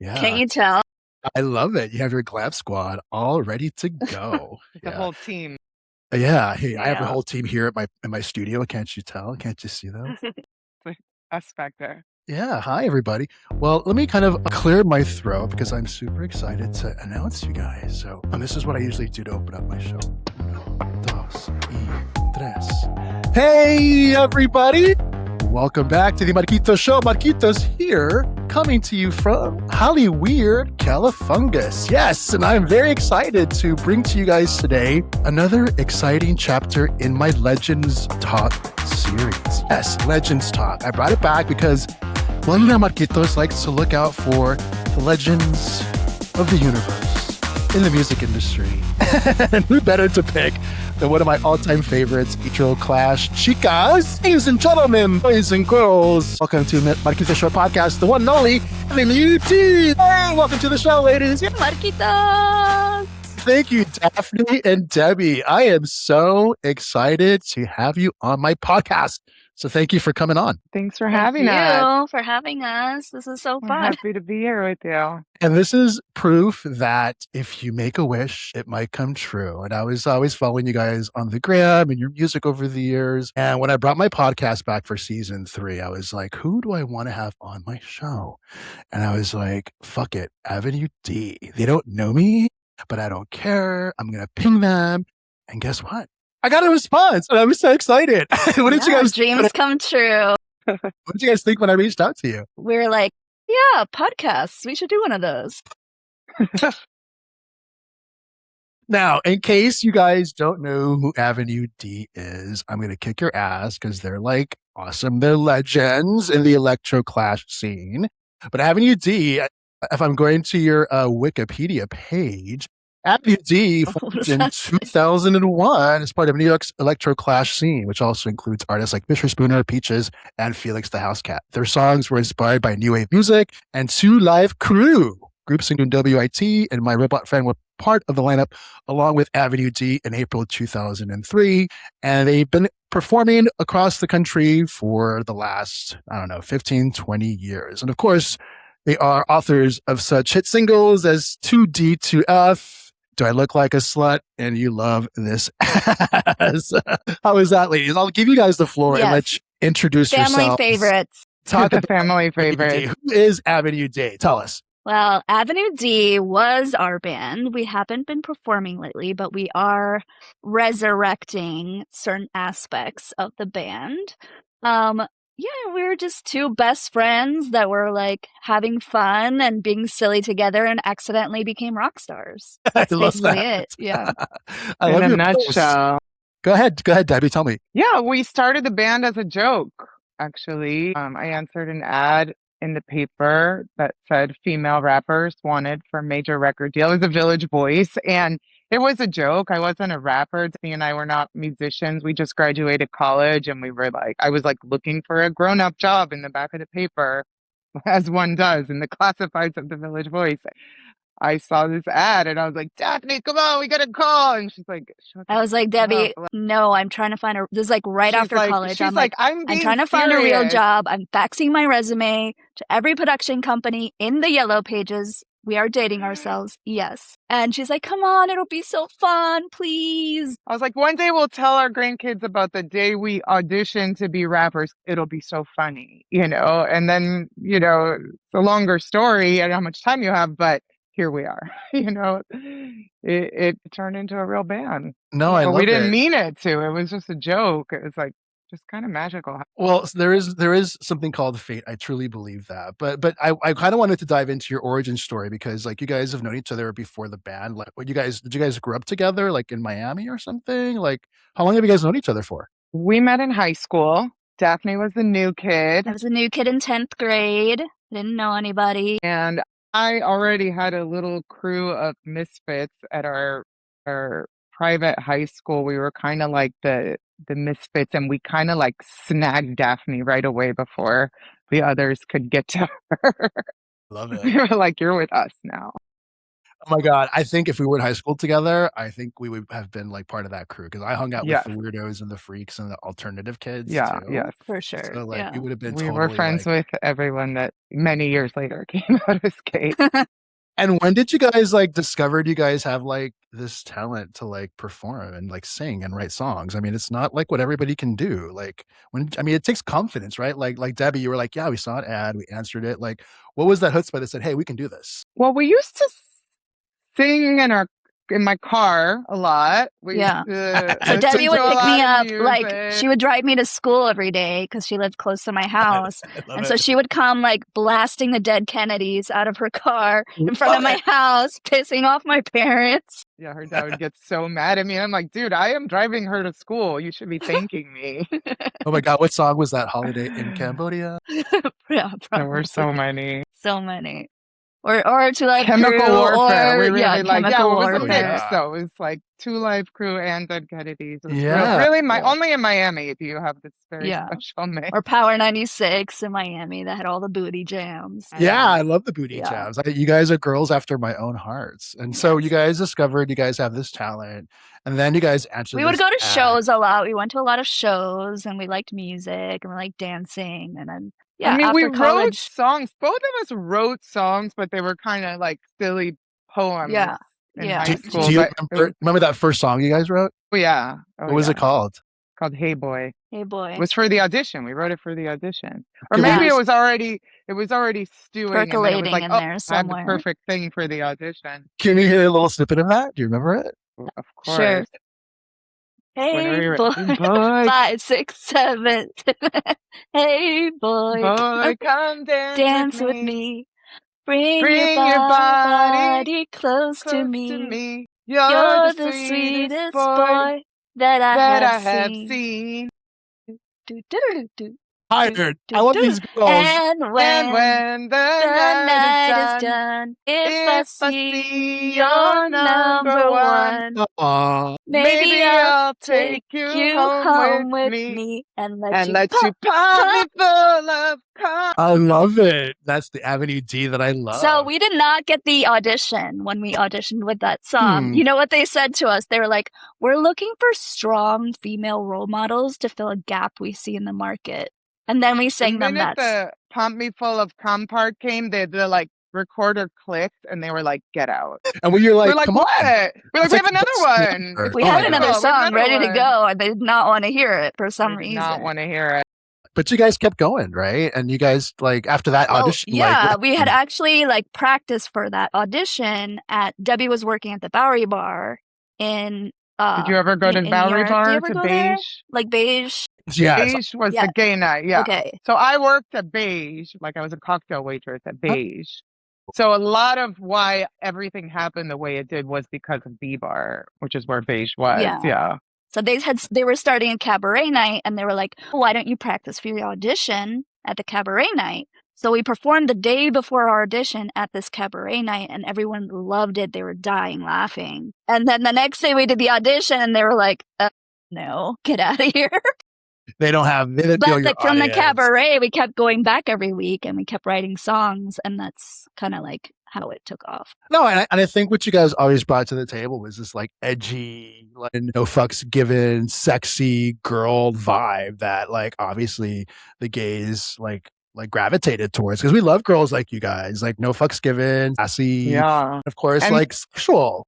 Can't Yeah, you tell? I love it. You have your glam squad all ready to go. The Yeah. whole team. Yeah. Hey, I have a Yeah. whole team here at my studio. Can't you tell? Can't you see them? Us back there. Yeah. Hi, everybody. Well, let me kind of clear my throat because I'm super excited to announce you guys. So, and this is what I usually do to open up my show. Uno, dos, y tres. Hey, everybody. Welcome back to the Marquito Show. Marquito's here, coming to you from Hollyweird, California. Yes, and I'm very excited to bring to you guys today another exciting chapter in my Legends Talk series. Yes, Legends Talk. I brought it back because Juanita Marquitos likes to look out for the legends of the universe in the music industry. And who better to pick than one of my all-time favorites, Electro Clash chicas, ladies and gentlemen, boys and girls. Welcome to Marquito Show Podcast, the one and only Daphne. Hey, welcome to the show, ladies. Marquitos! Thank you, Daphne and Debbie. I am so excited to have you on my podcast. So thank you for coming on. Thanks for Thank having us. you for having us. This is so We're fun. happy to be here with you. And this is proof that if you make a wish, it might come true. And I was always following you guys on the gram and your music over the years. And when I brought my podcast back for season 3, I was like, who do I want to have on my show? And I was like, fuck it, Avenue D. They don't know me, but I don't care. I'm going to ping them. And guess what? I got a response and I was so excited. What did you guys dreams come true. What did you guys think when I reached out to you? We were like, yeah, podcasts. We should do one of those. Now, in case you guys don't know who Avenue D is, I'm going to kick your ass because they're like awesome. They're legends in the electro clash scene. But Avenue D, if I'm going to your Wikipedia page, Avenue D formed in 2001 as part of New York's electro clash scene, which also includes artists like Fisher Spooner, Peaches, and Felix the House Cat. Their songs were inspired by new wave music and 2 Live Crew. Groups including WIT and My Robot Friend were part of the lineup, along with Avenue D in April 2003. And they've been performing across the country for the last, 15, 20 years. And of course, they are authors of such hit singles as 2D2F, Do I Look Like a Slut? And You Love This Ass. How is that, ladies? I'll give you guys the floor and let you introduce yourselves. Family favorites. Talk about family favorites. Who is Avenue D? Tell us. Well, Avenue D was our band. We haven't been performing lately, but we are resurrecting certain aspects of the band. Yeah, we were just 2 best friends that were like having fun and being silly together and accidentally became rock stars. That's basically it. Yeah. I In love a your nutshell. Go ahead, Debbie. Tell me. Yeah, we started the band as a joke, actually. I answered an ad in the paper that said female rappers wanted for a major record deal. It was a Village Voice, and it was a joke. I wasn't a rapper. Tiffany and I were not musicians. We just graduated college, and I was like looking for a grown-up job in the back of the paper, as one does in the classifieds of the Village Voice. I saw this ad and I was like, Daphne, come on, we got a call. And she's like, I was like, Debbie, no, I'm trying to find this is like right after college. I'm trying to find a real job. I'm faxing my resume to every production company in the yellow pages. We are dating ourselves. Yes. And she's like, come on, it'll be so fun, please. I was like, one day we'll tell our grandkids about the day we auditioned to be rappers. It'll be so funny, and then, it's a longer story. I don't know how much time you have, but here we are. It turned into a real band. No, I love it. We didn't mean it to. It was just a joke. It was like just kind of magical. Well, there is something called fate. I truly believe that. But I kind of wanted to dive into your origin story because like you guys have known each other before the band. Like did you guys grow up together like in Miami or something? Like how long have you guys known each other for? We met in high school. Daphne was the new kid. I was a new kid in 10th grade. Didn't know anybody. And I already had a little crew of misfits at our private high school. We were kind of like the misfits, and we kind of like snagged Daphne right away before the others could get to her. Love it. We were like, you're with us now. Oh my God. I think if we were in high school together, I think we would have been like part of that crew because I hung out with Yes. the weirdos and the freaks and the alternative kids Yeah. too. Yes. For sure. So like we Yeah. would have been We were totally friends like. with everyone that many years later came out of skate. And when did you guys like discover you guys have like this talent to like perform and like sing and write songs? I mean, it's not like what everybody can do. Like when I mean it takes confidence, right? Like Debbie, you were like, yeah, we saw an ad, we answered it. Like, what was that chutzpah that said, hey, we can do this? Well, we used to sing in my car a lot. We used Yeah. to So listen Debbie to would a pick lot me of up, like she music. would drive me to school every day because she lived close to my I house. love And so it. she would come like blasting the Dead Kennedys out of her car in front Love of my it. house, pissing off my parents. Yeah, her dad would get so mad at me. And I'm like, dude, I am driving her to school. You should be thanking me. Oh my God, what song was that? Holiday in Cambodia? Yeah, There were so probably. many. So many. Or To Life Chemical Crew, Warfare. or We yeah, really like, yeah, Chemical it was a Oh mix Warfare. yeah. though. It was like Two Life Crew and Dead Kennedys. It was Yeah. really Yeah. only in Miami do you have this very Yeah. special mix. Or Power 96 in Miami that had all the booty jams. Yeah, And I love the booty yeah. jams. You guys are girls after my own hearts. And so you Yes. guys discovered you guys have this talent. And then you guys answered We would this go to ad. shows a lot. We went to a lot of shows and we liked music and we liked dancing. And then, I yeah, mean, we after wrote college, songs. Both of us wrote songs, but they were kind of like silly poems yeah, in yeah, high Do school. you just, But remember that first song you guys wrote? oh yeah, oh What was it yeah, called? called Hey Boy. hey It boy, was for the audition. We wrote it for the audition. Or Can we maybe yeah, hear it was already stewing and then it was percolating like, in oh, there I have the somewhere. perfect thing for the audition. a little snippet of that? Do you remember it? Of Sure. course. Whenever Hey you're boy, ready. Boy, 5, 6, 7. Hey boy, boy, come dance with dance with me. me. Bring your Bring your body body close to close to me. me. You're the You're the sweetest sweetest boy boy that I that have I have seen. seen. Do, do, do, do, do, Hired. I do, love do. these girls. And And when when the the night is night is done, done, if I if I see see you're you're number number one, one, Aw. maybe maybe I'll I'll take take you you home with home with me me and let and you let you pop, pop me pop. full of cum. I love it. That's the Avenue D that I So love. we did not get the audition when we auditioned with that song. Hmm. You know what they said to us? They were like, we're looking for strong female role models to fill a gap we see in the market. And then we The sang them minute that. the pump me full of cum part came, the like recorder clicked and they were like, get out. And when you're We're like, like, come on. what? We're like, It's we like have the another best song one. ever. It's We Oh had my another God. wonderful. We have song another ready to one. go, and they did not want to hear it for some Did not reason. want to hear it. But you guys kept going, right? And you guys like after that Well, audition, like what yeah, we had happened? actually like practiced for that audition at Debbie was working at the Bowery Bar in Did you ever go to in New Bowery York. Do you Bar ever to go there? Beige? Like Beige? Yes. Beige was Yeah. the gay night, yeah. Okay. So I worked at Beige, like I was a cocktail waitress at Beige. So a lot of why everything happened the way it did was because of B Bar, which is where Beige was, Yeah. yeah. So they were starting a cabaret night, and they were like, "Why don't you practice for your audition at the cabaret night?" So we performed the day before our audition at this cabaret night, and everyone loved it. They were dying laughing. And then the next day we did the audition, and they were like, "No, get out of here." They didn't feel But your from the audience. cabaret, we kept going back every week, and we kept writing songs, and that's kind of like how it took off. No, and I think what you guys always brought to the table was this like edgy, like no fucks given, sexy girl vibe that like obviously the gays like gravitated towards because we love girls like you guys, like no fucks given, sassy, Yeah. of course, And like sexual.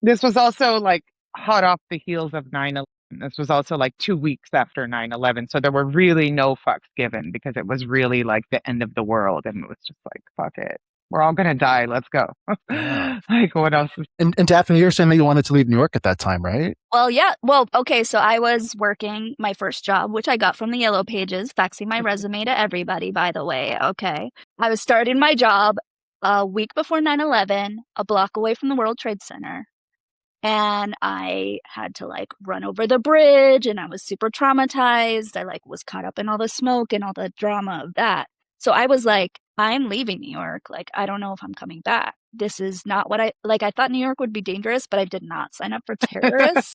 this was also like hot off the heels of 9/11. This was also like 2 weeks after 9/11. So there were really no fucks given because it was really like the end of the world. And it was just like, fuck it. We're all going to die. Let's go. Yeah. Like, what else? And Daphne, you're saying that you wanted to leave New York at that time, right? Well, yeah. Well, okay. So I was working my first job, which I got from the Yellow Pages, faxing my resume to everybody, by the way. Okay. I was starting my job a week before 9/11, a block away from the World Trade Center. And I had to like run over the bridge, and I was super traumatized. I like was caught up in all the smoke and all the drama of that. So I was like, I'm leaving New York. Like, I don't know if I'm coming back. This is not what I like. I thought New York would be dangerous, but I did not sign up for terrorists.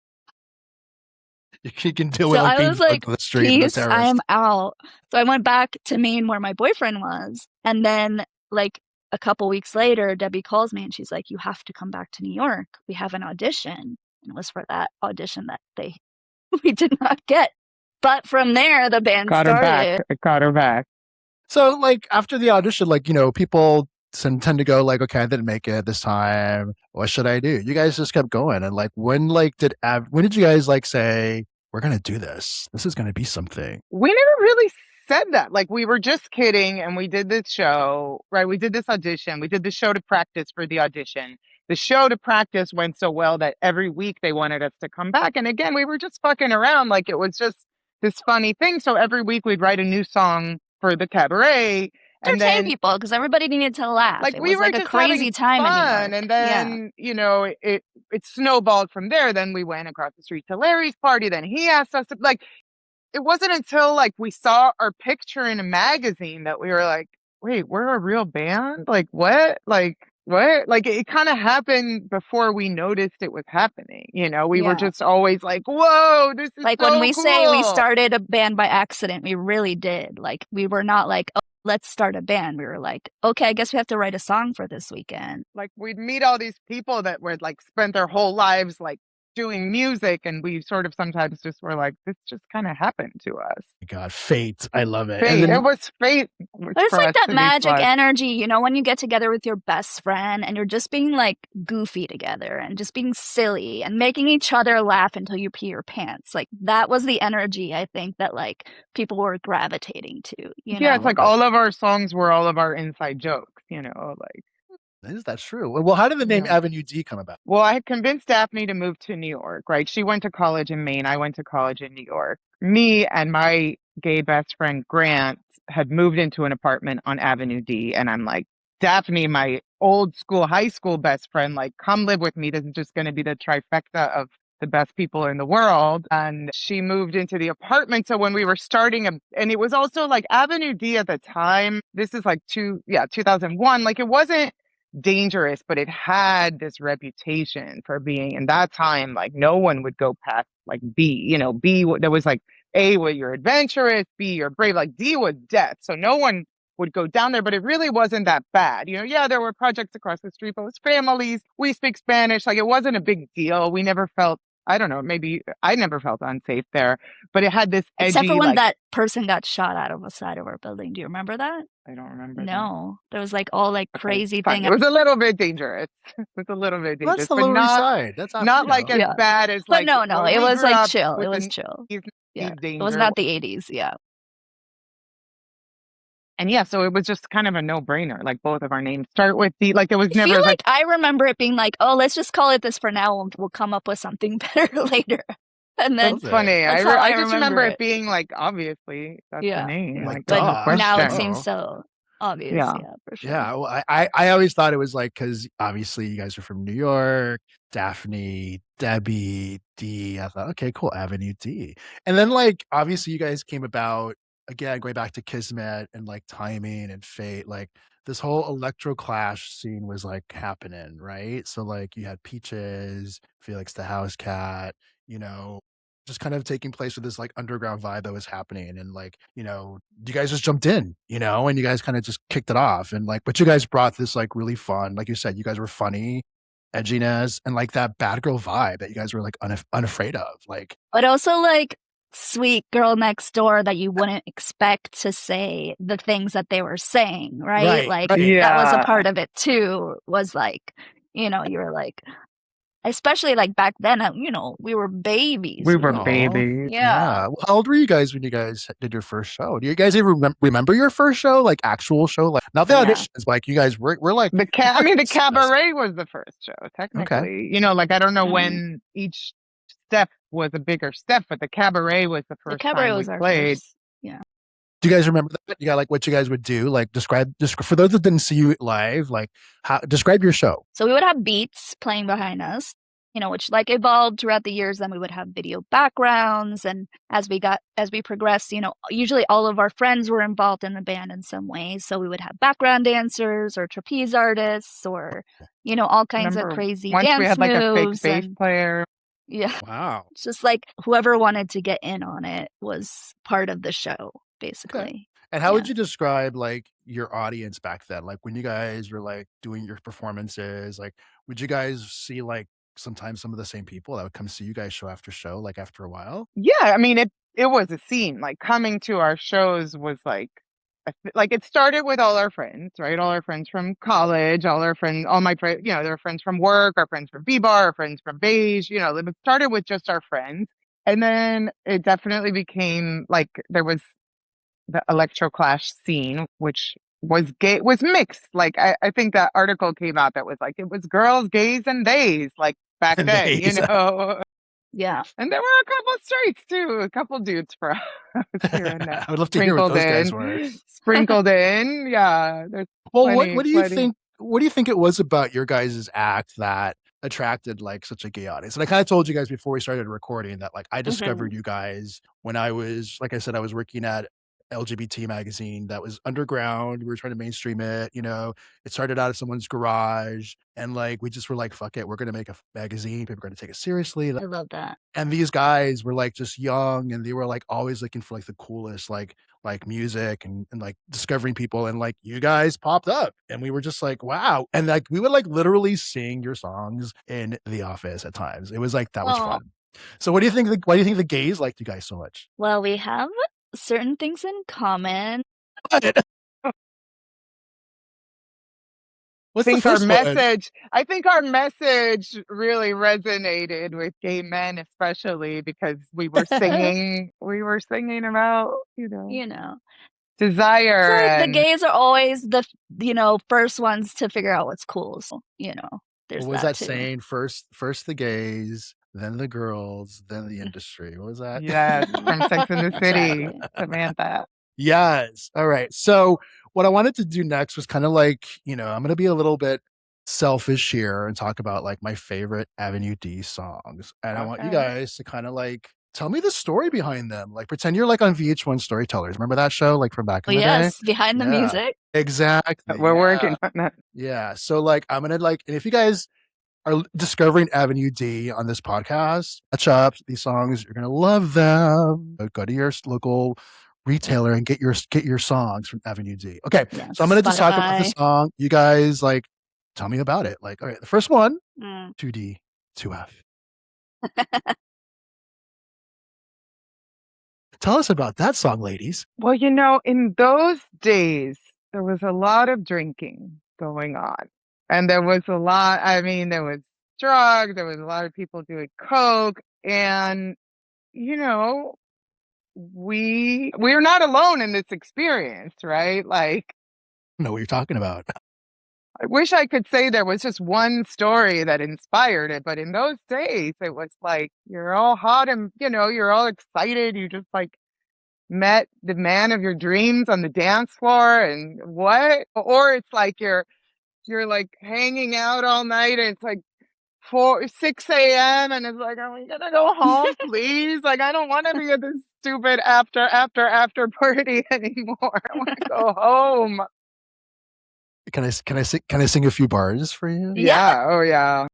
You can deal So with like I being was drugged like, to the street and the peace, I terrorist. am out. So I went back to Maine where my boyfriend was. And then like a couple weeks later, Debbie calls me and she's like, you have to come back to New York. We have an audition. And it was for that audition that we did not get. But from there, the band Got her back. started. It got her back. So like after the audition, like, people tend to go like, okay, I didn't make it this time. What should I do? You guys just kept going. And like, when did you guys like say, we're going to do this? This is going to be something. We never really said that. Like, we were just kidding and we did this show, right? We did this audition. We did the show to practice for the audition. The show to practice went so well that every week they wanted us to come back. And again, we were just fucking around. Like, it was just this funny thing. So every week we'd write a new song for the cabaret. And Entertain then people, because everybody needed to laugh. like it we was were like just a crazy having time in New fun. York. And then, it snowballed from there. Then we went across the street to Larry's party. Then he asked us to, like, it wasn't until like we saw our picture in a magazine that we were like, wait, we're a real band? Like what? Like what? Like it kind of happened before we noticed it was happening. We were just always like, whoa, this is like so when we cool. say we started a band by accident, we really did. Like we were not like, oh, let's start a band. We were like, okay, I guess we have to write a song for this weekend. Like we'd meet all these people that would like spent their whole lives like doing music, and we sort of sometimes just were like, this just kind of happened to us. God, fate. I love it. Fate. It was fate. It's like that magic energy, when you get together with your best friend and you're just being like goofy together and just being silly and making each other laugh until you pee your pants. Like that was the energy I think that like people were gravitating to. Yeah, it's like all of our songs were all of our inside jokes, like. Is that true? Well, how did the name Avenue D come about? Well, I had convinced Daphne to move to New York, right? She went to college in Maine. I went to college in New York. Me and my gay best friend, Grant, had moved into an apartment on Avenue D. And I'm like, Daphne, my old school, high school best friend, like, come live with me. This is just going to be the trifecta of the best people in the world. And she moved into the apartment. So when we were starting, and it was also like Avenue D at the time, this is like 2001. Like it wasn't dangerous, but it had this reputation for being in that time, like no one would go past like B, B, there was like A, where you're adventurous, B, you're brave, like D was death. So no one would go down there, but it really wasn't that bad. There were projects across the street, but it was families. We speak Spanish. Like it wasn't a big deal. We never felt, I don't know, maybe I never felt unsafe there, but it had this edgy. Except for when that person got shot out of the side of our building. Do you remember that? I don't remember. No, there was like all like crazy thing. It was a little bit dangerous. It was a little bit dangerous. That's the Lower East Side. That's not like as bad as like. But no, it was like chill. It was chill. Yeah, it was not the 80s. Yeah. And so it was just kind of a no-brainer. Like both of our names start with D. Like there was never like I remember it being like, oh, let's just call it this for now. We'll come up with something better later. And then that's funny. I just remember it being like, obviously that's the name. Like, but now it seems so obvious. Yeah, for sure. Yeah, well, I always thought it was like, because obviously you guys are from New York, Daphne, Debbie, D. I thought, okay, cool, Avenue D. And then like obviously you guys came about, again, going back to Kismet and like timing and fate, like this whole electro clash scene was like happening, right? So like you had Peaches, Felix the House Cat, just kind of taking place with this like underground vibe that was happening. And like, you guys just jumped in, and you guys kind of just kicked it off. And like, but you guys brought this like really fun, like you said, you guys were funny, edginess, and like that bad girl vibe that you guys were like unafraid of. Like, but also like sweet girl next door that you wouldn't expect to say the things that they were saying, right? Like that was a part of it too, was like, you were like, especially like back then, we were babies. We were babies. Yeah. Well, how old were you guys when you guys did your first show? Do you guys even remember your first show, like actual show, like not the auditions? Like you guys were like the cabaret was the first show technically. Okay. Like I don't know when each step was a bigger step, but the cabaret was the first time we played. First. Yeah. Do you guys remember that? Yeah, like what you guys would do? Like describe for those that didn't see you live, like describe your show. So we would have beats playing behind us, which like evolved throughout the years. Then we would have video backgrounds, and as we progressed, usually all of our friends were involved in the band in some way. So we would have background dancers or trapeze artists or all kinds of crazy dance moves. Once we had like a fake bass player. Yeah. Wow. It's just like whoever wanted to get in on it was part of the show, basically. Okay. And how would you describe like your audience back then? Like when you guys were like doing your performances, like would you guys see like sometimes some of the same people that would come see you guys show after show, like after a while? Yeah, I mean, it was a scene. Like coming to our shows was like it started with all our friends, right? All our friends from college, all our friends, all my friends, their friends from work, our friends from B-Bar, our friends from Beige, it started with just our friends. And then it definitely became like there was the electro clash scene, which was mixed. Like I think that article came out that was like it was girls, gays, and theys, like back And then, they, Yeah. And there were a couple straights too, a couple dudes for us here and there. I would love to hear what those guys were. Sprinkled in. Yeah, there's Well, plenty, what do you plenty. think? What do you think it was about your guys' act that attracted like such a gay audience? And I kind of told you guys before we started recording that like I discovered you guys when I was, like I said, I was working at LGBT magazine that was underground. We were trying to mainstream it. It started out of someone's garage, and like we just were like, "Fuck it, we're gonna make a magazine. People are gonna take it seriously." I love that. And these guys were like just young, and they were like always looking for like the coolest like music and like discovering people, and like you guys popped up and we were just like, wow. And like we would like literally sing your songs in the office at times. It was like that was fun. So what do you think why do you think the gays liked you guys so much? Well, we have certain things in common. What's the first one? I think our message really resonated with gay men, especially because we were singing about, desire. So the And gays are always the first ones to figure out what's cool. So, there's What was that that too. saying? First the gays, then the girls, then the industry. What was that? yes, from Sex and the City, Exactly. Samantha. Yes. All right. So what I wanted to do next was kind of like, I'm going to be a little bit selfish here and talk about like my favorite Avenue D songs. And I want you Okay. guys to kind of like tell me the story behind them. Like pretend you're like on VH1 Storytellers. Remember that show like from back in the day? Yes, behind the Yeah. music. Exactly. We're yeah. working on that. Yeah. So like I'm gonna like, and if you guys are discovering Avenue D on this podcast, catch up. These songs, you're gonna love them. Go to your local retailer and get your songs from Avenue D. Okay, Yeah, so I'm gonna just talk about the Spotify. song. You guys like tell me about it. Like, all right, the first one, Mm. 2D, 2F. Tell us about that song, ladies. Well, in those days, there was a lot of drinking going on. And there was there was drugs, there was a lot of people doing coke. And, we're not alone in this experience, right? Like, I know what you're talking about. I wish I could say there was just one story that inspired it, but in those days, it was like you're all hot and, you're all excited. You just like met the man of your dreams on the dance floor and what? Or it's like you're like hanging out all night and it's like 6 a.m. and it's like, are we gonna go home, please? Like, I don't want to be at this stupid after party anymore. I want to go home. Can I sing a few bars for you? Yeah. Oh yeah.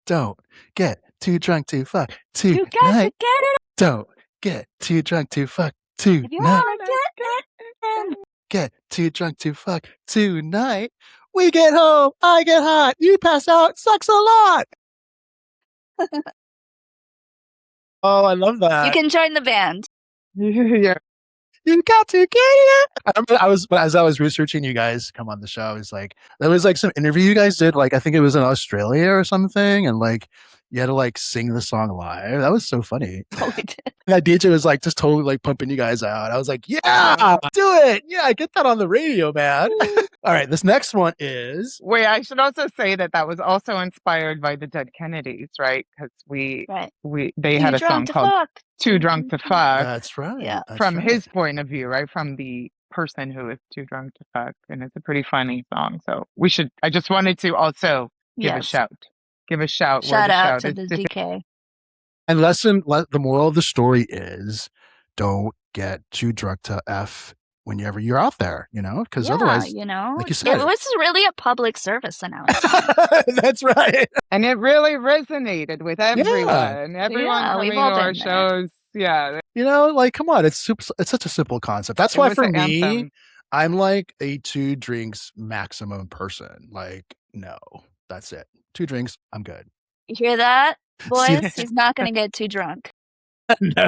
Don't get too drunk to fuck You got to tonight. get it Don't get too drunk to fuck if you tonight. want to get it. Get too drunk to fuck tonight. We get home, I get hot, you pass out, sucks a lot. Oh, I love that. You can join the band. Yeah. You got to get it. I remember as I was researching you guys to come on the show, I was like, there was like some interview you guys did, like I think it was in Australia or something, and like you had to like sing the song live. That was so funny. Oh, we did. That DJ was like just totally like pumping you guys out. I was like, yeah, do it. Yeah, get that on the radio, man. All right, this next one is. Wait, I should also say that was also inspired by the Dead Kennedys, right? Because they had a song called Too Drunk to Fuck. That's right. Yeah. That's from right. his point of view, right? From the person who is too drunk to fuck. And it's a pretty funny song. So I just wanted to also give a shout. Give a shout. Shout out to the DK. And the moral of the story is don't get too drunk to F whenever you're out there, because otherwise, like you said, it was really a public service announcement. That's right. And it really resonated with everyone. Everyone coming to our shows, Yeah. Like, come on, it's such a simple concept. That's why for me, anthem. I'm like a 2 drinks maximum person. Like, no, that's it. 2 drinks, I'm good. You hear that, See, boys? He's not going to get too drunk. no.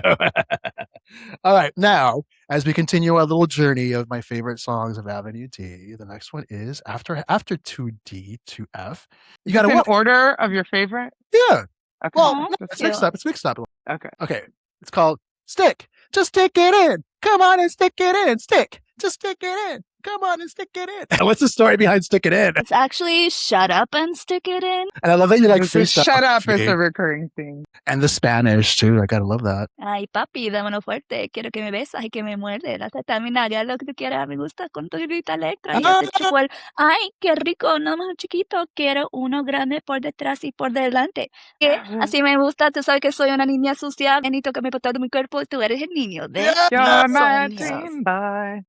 All right, now as we continue our little journey of my favorite songs of Avenue D, the next one is after 2D, 2F. You Is got this to in what? order of your favorite? Yeah. Okay. Well, Aw, no, Just it's cute. mixed up. It's mixed up. okay. Okay. It's called Stick. Just stick it in. Come on and stick it in. Stick. Just stick it in. Come on and stick it in. What's the story behind Stick It In? It's actually shut up and stick it in. And I love that you like This is freestyle. shut up is a recurring theme. And the Spanish too. I gotta love that. Ay, papi, dámelo fuerte. Quiero que me besas y que me muerde. Date terminar, ya lo que tú quieras. Me gusta con tu grita electra. Y ya te chupo el... Ay, qué rico. No más chiquito. Quiero uno grande por detrás y por delante. Que así me gusta. Tú sabes que soy una niña sucia. Ven y tócame por todo mi cuerpo. Tú eres el niño de You're my sueños. dream boy.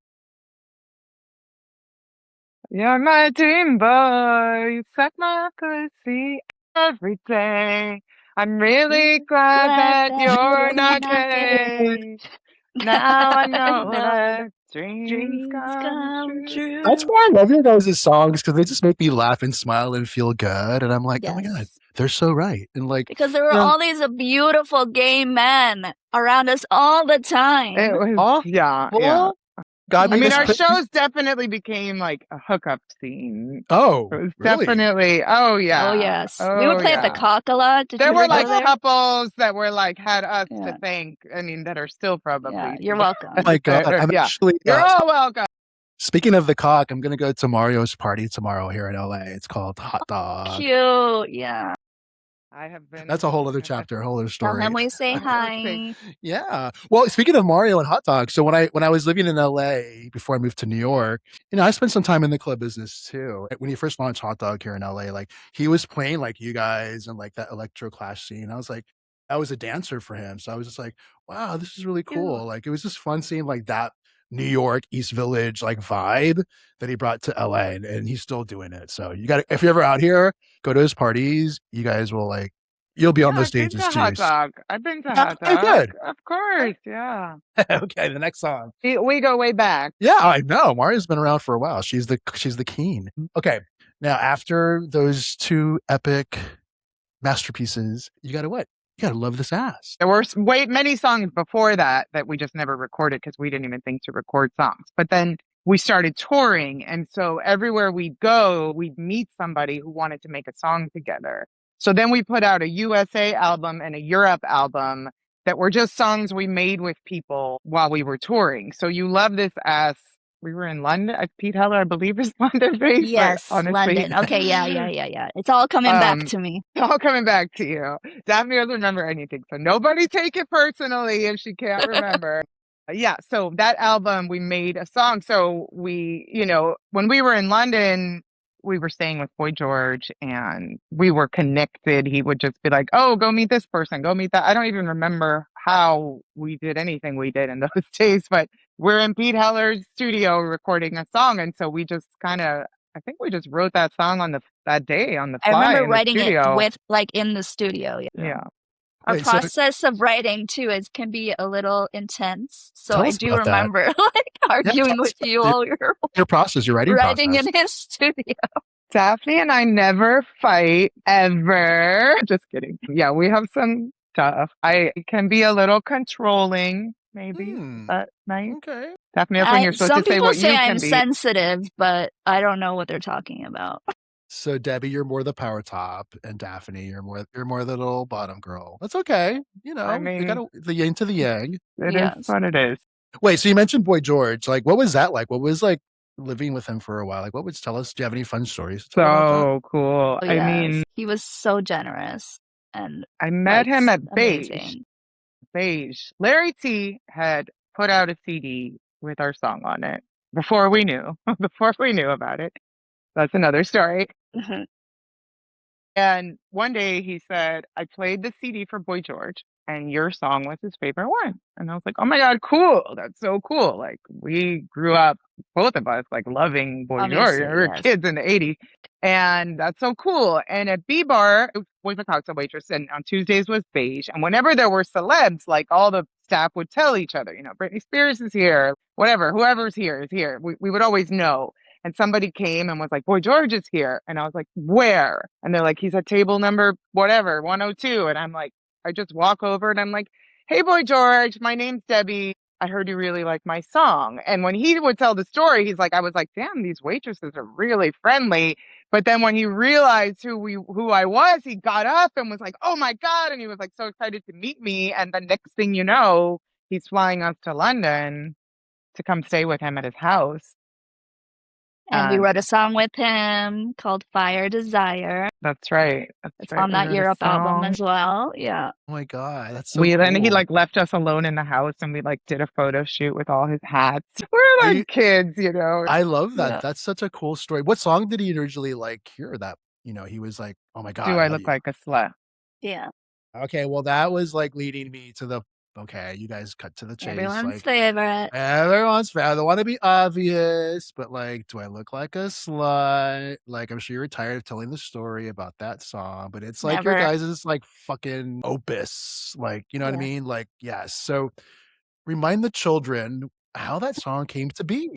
You're my dream boy. You suck my pussy every day. I'm really glad that you're not gay. Now I know that dreams come true. That's why I love your guys' songs, because they just make me laugh and smile and feel good. And I'm like, oh my God, Yes. they're so right. And like, Because there were all these beautiful gay men around us all the time. It was, Oh, yeah. well, God I made mean, us our pretty- shows definitely became like a hookup scene. Oh, It was really? definitely, oh yeah. Oh, yes. We would play at the Cock a lot. Did There you were ever go like there? couples that were like had us Yeah. to thank. I mean, that are still probably. Yeah, you're together. welcome. Oh my God. I'm Yeah. actually, You're all welcome. speaking of the Cock, I'm going to go to Mario's party tomorrow here in LA. It's called Hot Dog. Cute. Yeah. I have been. That's a whole other chapter, a whole other Tell story. him we say hi. Yeah. Well, speaking of Mario and hot dogs, so when I was living in LA before I moved to New York, I spent some time in the club business too. When he first launched Hot Dog here in LA, like he was playing like you guys and like that electro clash scene. I was like, I was a dancer for him. So I was just like, wow, this is really cool. Like it was just fun seeing like that New York East Village like vibe that he brought to LA, and he's still doing it. So you got, if you're ever out here, go to his parties. You guys will like, you'll be on those stages too. Hot Dog. I've been to Yeah, Hot okay, Dog. good. Of course, yeah. Okay, the next song. We go way back. Yeah, I know. Mario's been around for a while. She's the queen. Okay, now after those 2 epic masterpieces, you gotta what? You gotta love this ass. There were many songs before that we just never recorded because we didn't even think to record songs. But then we started touring, and so everywhere we'd go, we'd meet somebody who wanted to make a song together. So then we put out a USA album and a Europe album that were just songs we made with people while we were touring. So You Love This Ass. We were in London. Pete Heller, I believe, is London based. Yes, honestly, London. Okay, yeah. It's all coming back to me. All coming back to you. Daphne doesn't remember anything, so nobody take it personally if she can't remember. Yeah, so that album, we made a song. So we, when we were in London, we were staying with Boy George and we were connected. He would just be like, oh, go meet this person, go meet that. I don't even remember how we did anything we did in those days, but we're in Pete Heller's studio recording a song. And so we just I think we just wrote that song that day on the fly. I remember in writing the studio. it with in the studio. Yeah. Our Wait, so- process of writing too can be a little intense. So Tell I us do about that. remember arguing tell us with about you while you're your process, your writing writing process. in his studio. Daphne and I never fight ever. Just kidding. Yeah, we have some stuff. I can be a little controlling, maybe. But nice. Okay. Daphne, that's when you're supposed Some to say people what you say can I'm be. sensitive, but I don't know what they're talking about. So Debbie, you're more the power top, and Daphne, you're more the little bottom girl. That's okay. I mean, you got the yin to the yang. It Yes. is what it is. Wait, so you mentioned Boy George. Like, what was that like? What was like living with him for a while? Like, what would tell us? Do you have any fun stories? to tell about So cool. Oh, I yes. mean, he was so generous and I met him at amazing. Beige. Larry T had put out a CD with our song on it before we knew about it. That's another story. Mhm. And one day he said, I played the CD for Boy George and your song was his favorite one. And I was like, oh my God, cool. That's so cool. Like we grew up, both of us, like loving Boy Obviously, George. We were yes. kids in the 80s. And that's so cool. And at B-Bar, it was a cocktail waitress. And on Tuesdays was Beige. And whenever there were celebs, like all the staff would tell each other, Britney Spears is here, whatever, whoever's here is here. We would always know. And somebody came and was like, Boy George is here. And I was like, where? And they're like, he's at table number whatever, 102. And I'm like, I just walk over and I'm like, hey, Boy George, my name's Debbie. I heard you really like my song. And when he would tell the story, he's like, I was like, damn, these waitresses are really friendly. But then when he realized who I was, he got up and was like, oh my God. And he was like so excited to meet me. And the next thing you know, he's flying us to London to come stay with him at his house. And we wrote a song with him called Fire Desire. That's right. It's on that Europe album as well. Yeah. Oh my God. That's so cool. Then he like left us alone in the house and we like did a photo shoot with all his hats. We're like kids, I love that. Yeah. That's such a cool story. What song did he originally like hear that, he was like, oh my God. Do I look like a slut? Yeah. Okay, well, that was like leading me to the you guys cut to the chase. Everyone's favorite. Everyone's favorite. I don't want to be obvious, but like, do I look like a slut? Like, I'm sure you're tired of telling the story about that song, but it's like your guys' like fucking opus. Like, you know what I mean? Like, yes. So remind the children how that song came to be.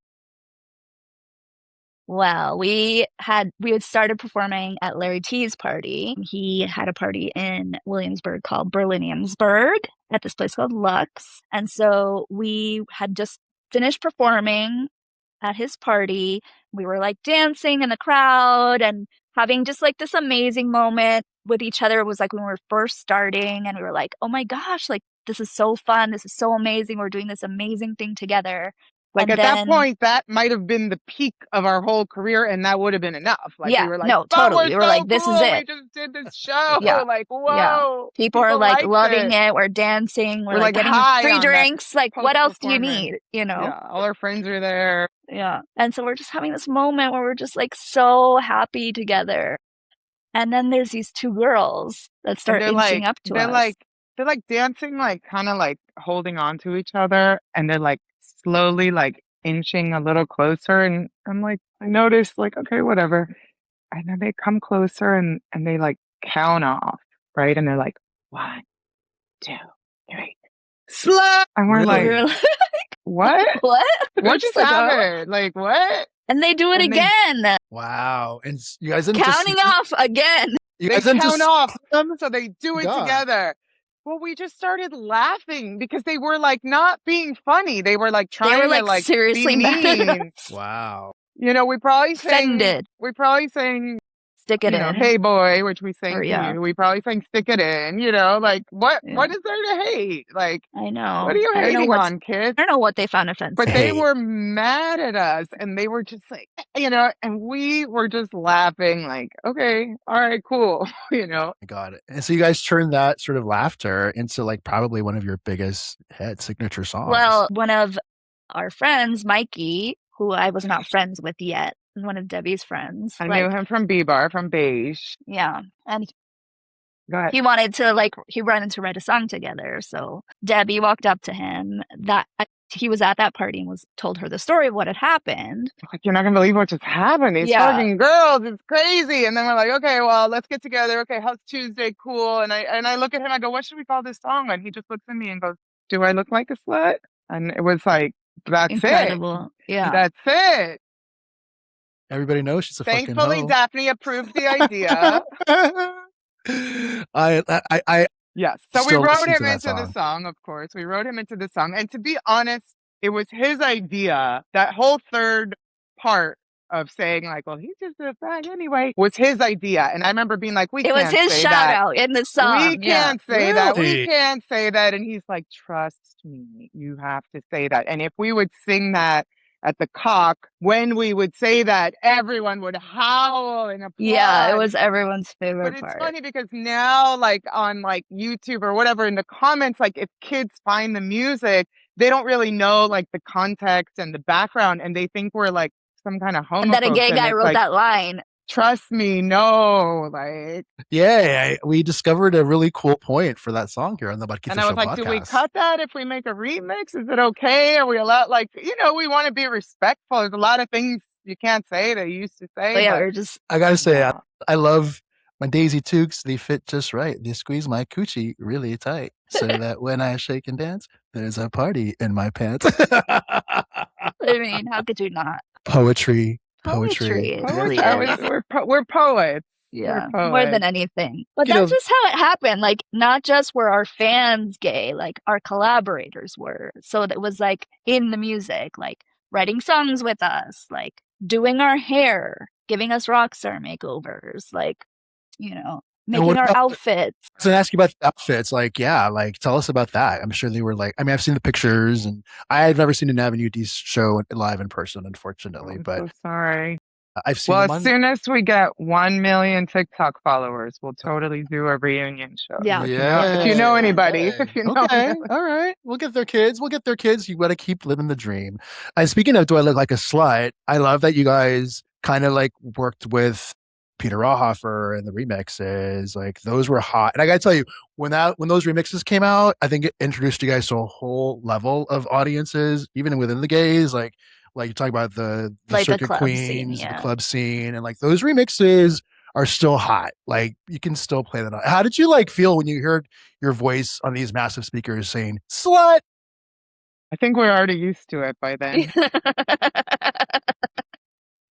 Well, we had started performing at Larry T's party. He had a party in Williamsburg called Berliniumsburg at this place called Lux. And so we had just finished performing at his party. We were like dancing in the crowd and having just like this amazing moment with each other. It was like when we were first starting and we were like, oh my gosh, like this is so fun. This is so amazing. We're doing this amazing thing together. Like at that point, that might have been the peak of our whole career, and that would have been enough. Like we were like, no, totally. We were like, this is it. We just did this show. Like, whoa. Yeah. People are like loving it. We're dancing. We're like getting free drinks. Like, what else do you need? Yeah, all our friends are there. Yeah. And so we're just having this moment where we're just like so happy together. And then there's these two girls that start inching up to us. They're like dancing, like kind of like holding on to each other, and they're like slowly like inching a little closer, and I'm like, I noticed like, okay, whatever. And then they come closer and they like count off, right? And they're like 1, 2, 3, slut. And we're like, what? What just happened? Like what? And they do it again. Wow. And you guys counting off again. They count off, so they do it together. Well, we just started laughing because they were like not being funny. They were like trying to like seriously be mean. Wow. We probably sang Stick It In. Hey Boy, which we sang to you. We probably sang Stick It In, like what is there to hate? Like, I know. What are you hating on, kids? I don't know what they found offensive. But they were mad at us and they were just like, and we were just laughing like, okay, all right, cool. I got it. And so you guys turned that sort of laughter into like probably one of your biggest hit signature songs. Well, one of our friends, Mikey, who I was not friends with yet, one of Debbie's friends. I knew him from B-Bar, from Beige. Yeah. And he wanted to he wanted to write a song together. So Debbie walked up to him he was at that party and told her the story of what had happened. Like, you're not gonna believe what just happened. These fucking girls, it's crazy. And then we're like, okay, well, let's get together. Okay, how's Tuesday? Cool. And I look at him, I go, what should we call this song? And he just looks at me and goes, do I look like a slut? And it was like, that's incredible. It. Yeah. That's it. Everybody knows she's a fucking hoe. Thankfully, Daphne approved the idea. Yes. So we wrote him into the song, of course. We wrote him into the song. And to be honest, it was his idea. That whole third part of saying like, well, he's just a fag anyway, was his idea. And I remember being like, it was his shout out in the song. We can't say that. We can't say that. And he's like, trust me, you have to say that. And if we would sing that at the Cock, when we would say that, everyone would howl and applaud. Yeah, it was everyone's favorite part. But it's funny because now, like on like YouTube or whatever, in the comments, like if kids find the music, they don't really know like the context and the background, and they think we're like some kind of homophobe. And that a gay guy wrote that line. Trust me, no, like. Yeah, we discovered a really cool point for that song here on the Barquita Show podcast. And I was like, do we cut that if we make a remix? Is it okay? Are we allowed, like, we want to be respectful. There's a lot of things you can't say that you used to say. But yeah, we're just. I gotta say, I love my Daisy Tukes. They fit just right. They squeeze my coochie really tight so that when I shake and dance, There's a party in my pants. I mean, how could you not? Poetry. Poetry, it Poets, really is. we're poets. We're Yeah, more than poets. anything. But You that's know, just how it happened. Like, not just were our fans gay, like, our collaborators were. So it was like in the music, like writing songs with us, like doing our hair, giving us rock star makeovers, like, and what making our about outfits. so I ask you about the outfits? Like, yeah, like tell us about that. I'm sure they were like, I mean, I've seen the pictures and I've never seen an Avenue D show live in person, Oh, unfortunately, I'm but so sorry. I've seen Well, them as on. soon as we get 1 million TikTok followers, we'll totally do a reunion show. Yeah. If you know Yeah. anybody, Okay. if you know Okay. anybody. All right. We'll get their kids. We'll get their kids. You got to keep living the dream. And speaking of, do I look like a slut? I love that you guys kind of like worked with Peter Rauhofer and the remixes. Like those were hot. And I got to tell you, when those remixes came out, I think it introduced you guys to a whole level of audiences, even within the gays. Like you talk about the Like the circuit club scene, queens, the yeah. club scene, and like those remixes are still hot. Like you can still play them. How did you like feel when you heard your voice on these massive speakers saying "slut"? I think we're already used to it by then.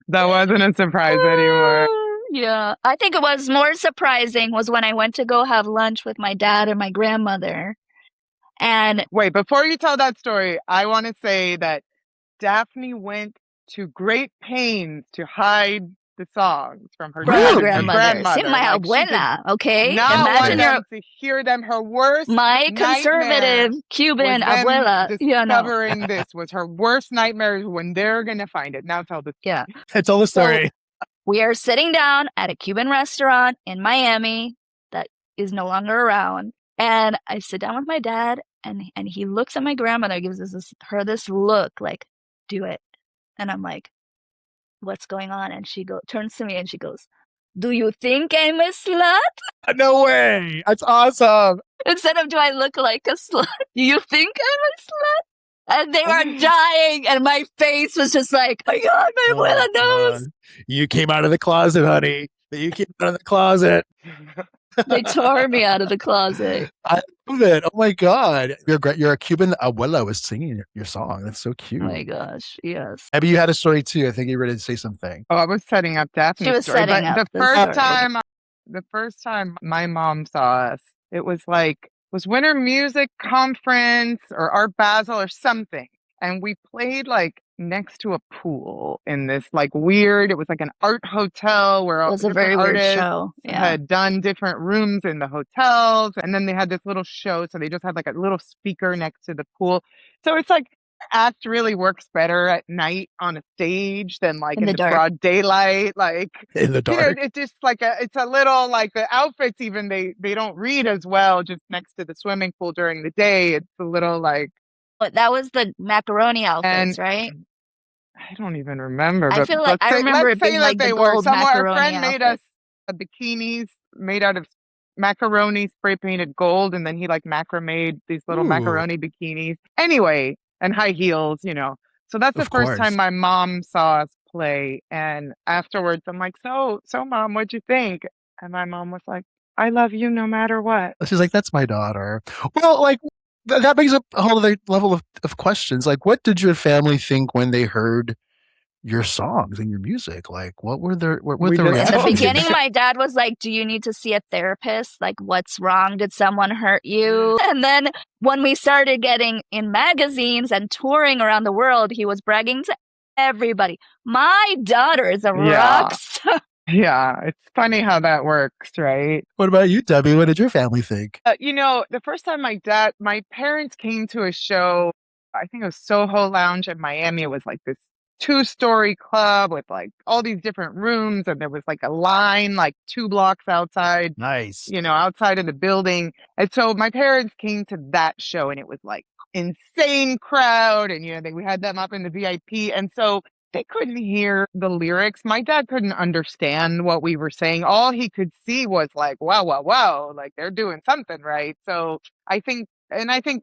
That wasn't a surprise anymore. Yeah. I think it was more surprising was when I went to go have lunch with my dad and my grandmother. And Wait, before you tell that story, I want to say that Daphne went to great pains to hide the songs from her from my dad and her Really? grandmother. See, grandmother. my Like she did abuela, okay? not want Imagine Okay. your them to hear them. Her worst my nightmare conservative was Cuban them abuela. Yeah, no. discovering this was her worst nightmare when they're gonna find it. Now tell the Yeah. Tell the So story. we are sitting down at a Cuban restaurant in Miami that is no longer around. And I sit down with my dad and he looks at my grandmother, gives her this look like, do it. And I'm like, what's going on? And she turns to me and she goes, do you think I'm a slut? No way. That's awesome. Instead of do I look like a slut? Do you think I'm a slut? And they were dying, and my face was just like, oh my God, my abuela knows. You came out of the closet, honey. You came out of the closet. They tore me out of the closet. I love it. Oh my God. You're a Cuban abuela was singing your song. That's so Oh cute. my gosh, yes. Maybe you had a story too. I think you were ready to say something. Oh, I was setting up She Daphne's was story, setting but up the the first story. time my mom saw us, it was like was Winter Music Conference or Art Basel or something, and we played like next to a pool in this like weird. It was like an art hotel where It all was a different very weird artists show. Yeah. had done different rooms in the hotels, and then they had this little show, so they just had like a little speaker next to the pool. So it's like act really works better at night on a stage than like In in the the dark. broad daylight. Like, In the dark. it's just like it's a little like the outfits even they don't read as well just next to the swimming pool during the day. It's a little like, But that was the macaroni and outfits, right? I don't even remember, I but feel like I remember let's it say being that like the they were. gold Someone, a macaroni friend made us outfit. bikinis made out of macaroni spray painted gold, and then he like macrameed these little Ooh, macaroni bikinis. Anyway, and high heels, So that's the of first time course. my mom saw us play, and afterwards I'm like, so mom, what'd you think? And my mom was like, I love you no matter what. She's like, that's my daughter. Well, like that brings up a whole other level of questions. Like, what did your family think when they heard your songs and your music? Like, what were We the just In the told you. beginning, reactions? my dad was like, do you need to see a therapist? Like, what's wrong? Did someone hurt you? And then when we started getting in magazines and touring around the world, he was bragging to everybody, my daughter is a rock Yeah. star. Yeah, it's funny how that works, right? What about you, Debbie? What did your family think? The first time my parents came to a show, I think it was Soho Lounge in Miami. It was like this two-story club with like all these different rooms, and there was like a line like 2 blocks outside, Nice. outside of the building. And so my parents came to that show, and it was like insane crowd, and we had them up in the VIP, and so they couldn't hear the lyrics. My dad couldn't understand what we were saying. All he could see was like, wow, wow, wow, like they're doing something right. So I think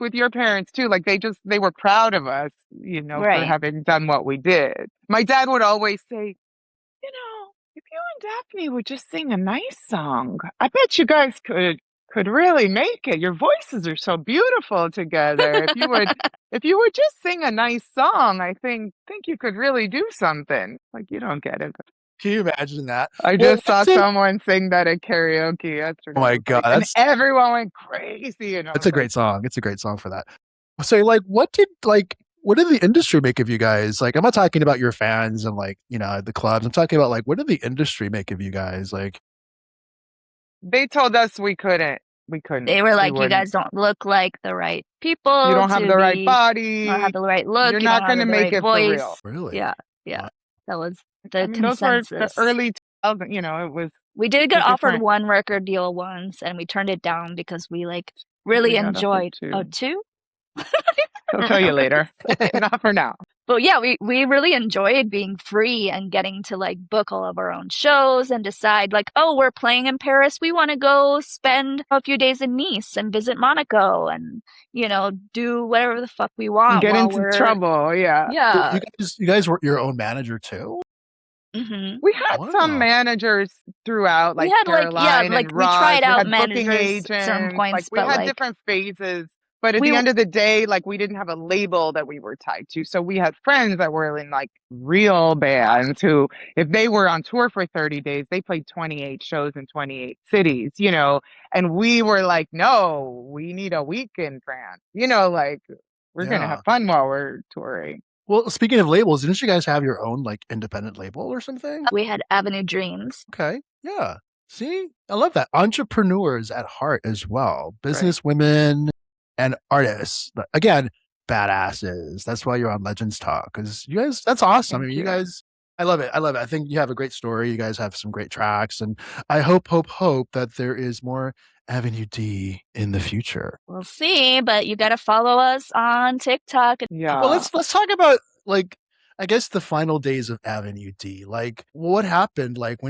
with your parents too, like they were proud of us, for Right. having done what we did. My dad would always say, if you and Daphne would just sing a nice song, I bet you guys could could really make it. Your voices are so beautiful together. If you would just sing a nice song, I think you could really do something. Like you don't get it. Can you imagine that? I Well, just saw what's it? someone sing that at karaoke Oh yesterday. I my was God, like, and everyone went crazy. And I that's was a like, great song. It's a great song for that. So, like, what did the industry make of you guys? Like, I'm not talking about your fans and like, the clubs. I'm talking about like, what did the industry make of you guys? Like, they told us we couldn't. We couldn't. They were We like, you wouldn't. guys don't look like the right You people don't have to the right be, you don't have body. the right look, You're you don't not have going to the make right it for real. voice. really? Yeah, yeah. Uh, That was I the mean, those were the consensus. early 2000s, it was We did a get offered different, one record deal once and we turned it down because we like we really got offered enjoyed two. two? I'll I don't tell you remember the later. second. Not for now. But yeah, we really enjoyed being free and getting to like book all of our own shows and decide like, oh, we're playing in Paris. We want to go spend a few days in Nice and visit Monaco and, do whatever the fuck we And want get while into we're, trouble. Yeah. so yeah. you guys were your own manager too? We had some Wow. managers throughout, We like had like, yeah, Caroline like and we Roz. tried We out had booking managers at certain agents. Like points, we but had like different phases. But at we, the end of the day, like we didn't have a label that we were tied to. So we had friends that were in like real bands who, if they were on tour for 30 days, they played 28 shows in 28 cities, and we were like, no, we need a week in France, like we're going to have Yeah. fun while we're touring. Well, speaking of labels, didn't you guys have your own like independent label or something? we had Avenue Dreams. Okay. Yeah. See, I love that. Entrepreneurs at heart as well. Right. Business women and artists. But again, badasses. That's why you're on Legends Talk. Because you guys, that's awesome. I Thank mean, you you. guys, I love it. I love it. I think you have a great story. You guys have some great tracks. And I hope that there is more Avenue D in the future. We'll see, but you got to follow us on TikTok. Well, Yeah. let's talk about like I guess the final days of Avenue D. Like what happened? Like why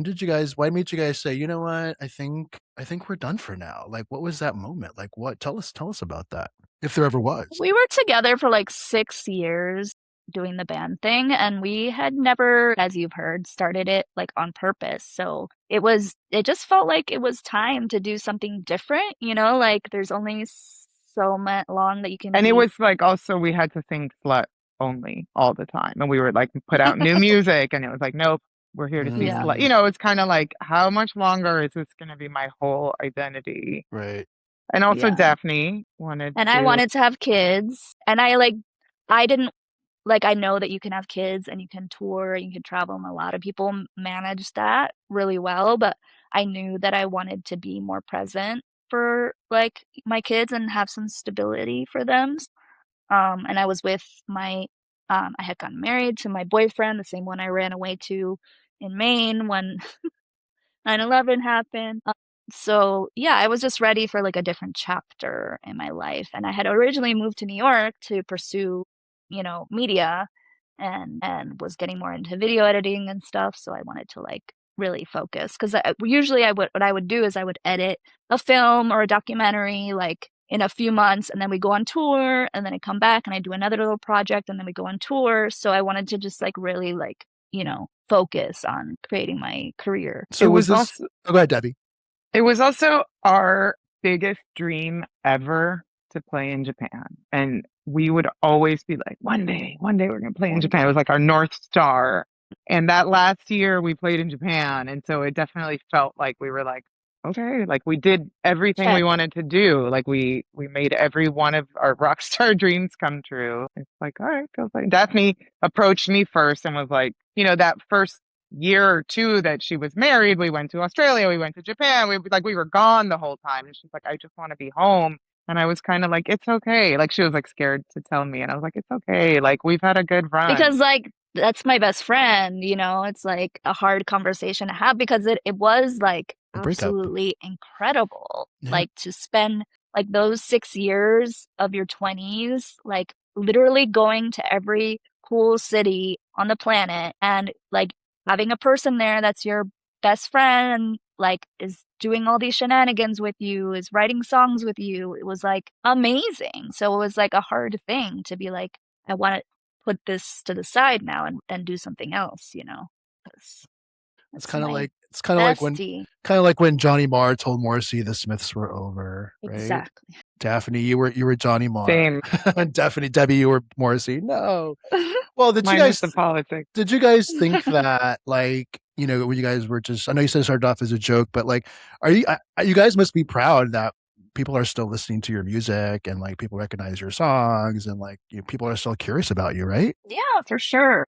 made you guys say, you know what? I think we're done for now. Like what was that moment? Like what tell us about that. If there ever was. We were together for like 6 years doing the band thing, and we had never, as you've heard, started it like on purpose. So it just felt like it was time to do something different, like there's only so much long that you can And it be. was like also we had to sing slut only all the time. And we were like put out new music and it was like, nope, we're here to see Yeah. slut. Mm, It's kind of like how much longer is this gonna be my whole identity? right. And also Yeah. Daphne wanted And I to. wanted to have kids, and I didn't like, I know that you can have kids and you can tour and you can travel, and a lot of people manage that really well, but I knew that I wanted to be more present for like my kids and have some stability for them. And I was with I had gotten married to my boyfriend, the same one I ran away to in Maine when 9/11 happened. So yeah, I was just ready for like a different chapter in my life. And I had originally moved to New York to pursue, media and was getting more into video editing and stuff. So I wanted to like really focus because usually what I would do is I would edit a film or a documentary like in a few months, and then we go on tour, and then I come back and I do another little project, and then we go on tour. So I wanted to just like really like, focus on creating my career. It So was was this also oh, go ahead, Debbie. it was also our biggest dream ever to play in Japan. And we would always be like, one day we're gonna play in One Japan. It day. was like our North Star. And that last year we played in Japan. And so it definitely felt like we were like, okay, like we did everything we Check. wanted to do. Like we made every one of our rock star dreams come true. It's like, all right, feels like Daphne approached me first and was like, that first year or two that she was married, we went to Australia, we went to Japan, we were gone the whole time. And she's like, I just want to be home. And I was kind of like, it's okay. Like she was like scared to tell me. And I was like, it's okay. Like we've had a good run. Because like that's my best friend, it's like a hard conversation to have because it was like A breakup. absolutely incredible. Yeah. Like to spend like those 6 years of your 20s, like literally going to every cool city on the planet and like having a person there that's your best friend, like is doing all these shenanigans with you, is writing songs with you. It was like amazing. So it was like a hard thing to be like, I want to put this to the side now and do something else, 'cause It's That's kind of my like bestie. when Johnny Marr told Morrissey the Smiths were over, right? Exactly. Daphne, you were Johnny Marr. Same. And Daphne, Debbie, you were Morrissey. No. Well, Minus the politics. did you guys think that, like, when you guys were just, I know you said it started off as a joke, but like, you guys must be proud that people are still listening to your music and like people recognize your songs and like people are still curious about you, right? Yeah, for sure.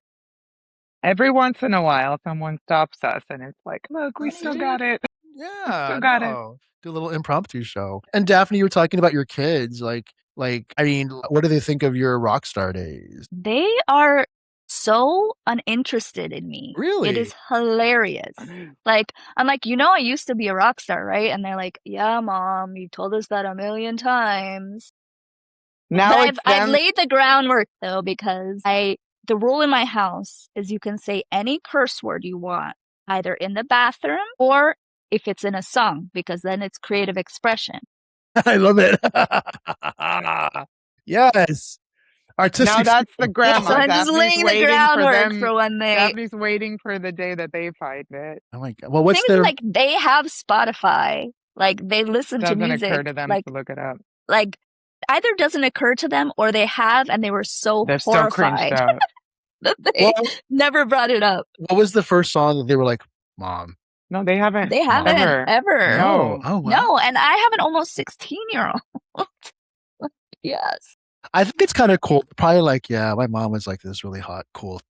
Every once in a while, someone stops us and it's like, look, we Oh, still see? got it. We Yeah, still got it. no. Do a little impromptu show. And Daphne, you were talking about your kids. I mean, what do they think of your rock star days? They are so uninterested in me. It Really? is hilarious. Like, I'm like, I used to be a rock star, right? And they're like, yeah, mom, you told us that a million times. But Now I've it's I've them. laid the groundwork though, because the rule in my house is you can say any curse word you want, either in the bathroom or if it's in a song, because then it's creative expression. I love it. Yes. Now Artistic that's the freedom. So grandma. I'm just laying the groundwork for when they Daphne's waiting for the day that they find it. Oh my God. Well, what's things their like they have Spotify, like they listen to Doesn't occur music, to them to look it up. like either doesn't occur to them or they have and they were so They're so cringed horrified out. that they what never brought it up. what was the first song that they were like, Mom, No, they haven't They Mom? haven't ever. ever. No. No. Oh wow. No, and I have an almost 16-year-old. Yes. I think it's kind of cool. Probably like, yeah, my mom was like this really hot, cool,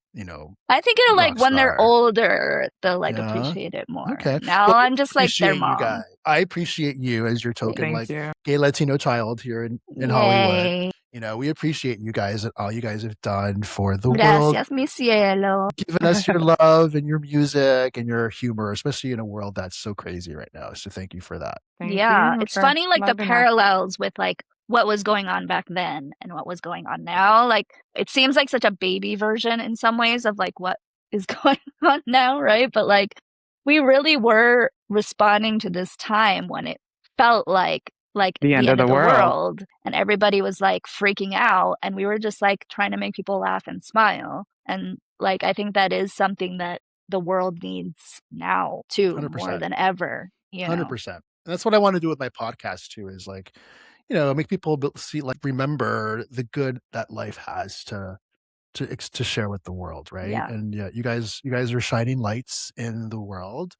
I think it'll like rock when they're star. older, they'll like Yeah. appreciate it more. Okay. Now Well, I'm just like their appreciate you guys. mom. I appreciate you as your token, Thank like, you. gay Latino child here in Hollywood. Yay. We appreciate you guys and all you guys have done for the world, Gracias, mi cielo. giving us your love and your music and your humor, especially in a world that's so crazy right now. So thank you for that. Thank Yeah, you it's for funny, like the loving us. parallels with like what was going on back then and what was going on now. Like it seems like such a baby version in some ways of like what is going on now, right? But like we really were responding to this time when it felt like The the end of end the of the world. world and everybody was like freaking out and we were just like trying to make people laugh and smile. And like I think that is something that the world needs now too, more 100%. than ever, 100%. And that's what I want to do with my podcast too, is like, make people see, like, remember the good that life has to share with the world, right? Yeah. And yeah, you guys are shining lights in the world,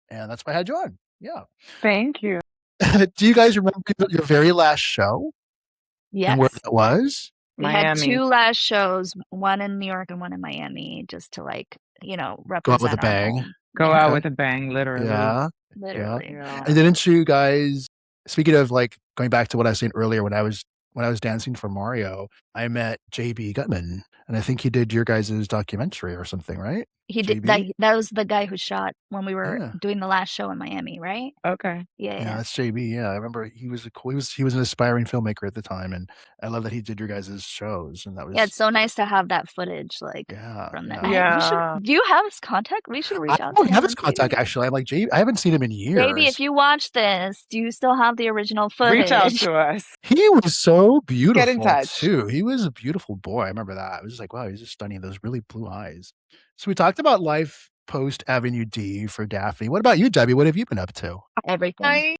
and that's why I had you on. Yeah. Thank you. Do you guys remember your very last show and where Yes. that was? We had Miami. 2 last shows, one in New York and one in Miami, just to like, Go out with a represent our bang. home. Go Yeah, out Okay. with a bang, literally. Yeah. Yeah. literally. And Yeah. didn't you guys, speaking of like going back to what I was saying earlier when I was dancing for Mario, I met JB Gutman, and I think he did your guys' documentary or something, right? He did that. JB? That was the guy who shot when we were Yeah. doing the last show in Miami, right? Okay. Yeah, Yeah, yeah. that's JB. Yeah, I remember he was an aspiring filmmaker at the time, and I love that he did your guys' shows, and that Yeah, was it's so nice to have that footage, like yeah, from them. yeah. We should. Yeah. Do you have his contact? We should I reach out to don't have him his and see. contact actually. I'm like JB. I haven't seen him in Baby, if years. you watch this, do you still have the original Reach out footage? to us. He was so Get in beautiful touch. too. He was a beautiful boy. I remember that. I was just like, wow, he's just stunning. Those really blue eyes. So we talked about life post Avenue D for Daphne. What about you, Debbie? What have you been up to? Everything. I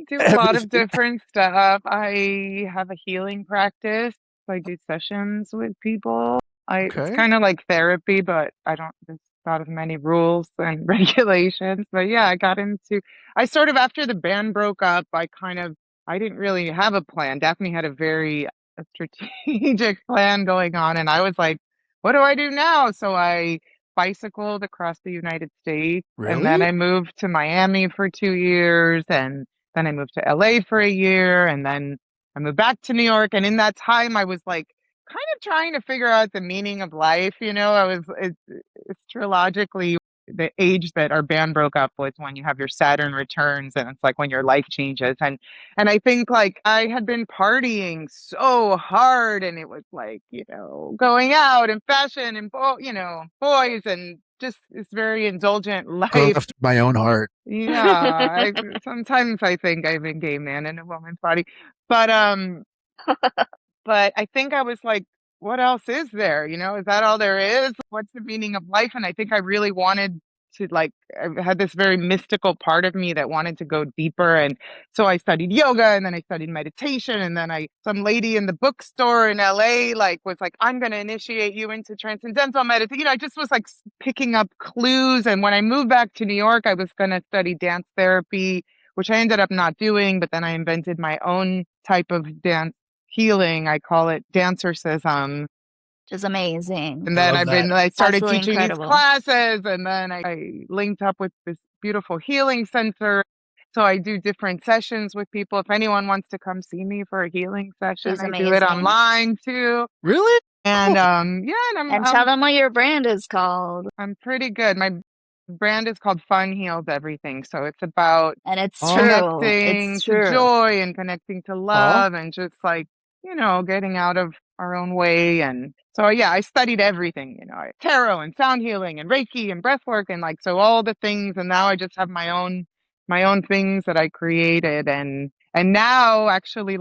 do a lot of Everything. different stuff. I have a healing practice. I do sessions with people. It's Okay. kind of like therapy, but there's not as many rules and regulations. But yeah, I sort of, after the band broke up, I didn't really have a plan. Daphne had a strategic plan going on, and I was like, what do I do now? So I bicycled across the United States, and then Really? I moved to Miami for 2 years, and then I moved to LA for a year, and then I moved back to New York. And in that time, I was like kind of trying to figure out the meaning of life. Astrologically, the age that our band broke up was when you have your Saturn returns, and it's like when your life changes. And I think like I had been partying so hard, and it was like, going out and fashion and boys, and just this very indulgent Girl life. after my own heart. Yeah, sometimes I think I'm a gay man in a woman's body, but I think I was like, what else is there? Is that all there is? What's the meaning of life? And I think I really wanted to like, I had this very mystical part of me that wanted to go deeper. And so I studied yoga, and then I studied meditation. And then some lady in the bookstore in LA, like, was like, I'm going to initiate you into transcendental meditation. You know, I just was like picking up clues. And when I moved back to New York, I was going to study dance therapy, which I ended up not doing. But then I invented my own type of dance healing. I call it dancercism. Which is amazing. And I then love that. I started Absolutely teaching these incredible. classes, and then I linked up with this beautiful healing center. So I do different sessions with people. If anyone wants to come see me for a healing Which session, is I do it amazing. online too. Really? And Cool. yeah, And tell them what your brand is called. I'm pretty good. My brand is called Fun Heals Everything. So it's about And it's Oh. true. connecting It's to true. joy and connecting to love and just like, you know, getting out of our own way. And so, yeah, I studied everything, you know, tarot and sound healing and Reiki and breath work and like, so all the things. And now I just have my own things that I created. And now actually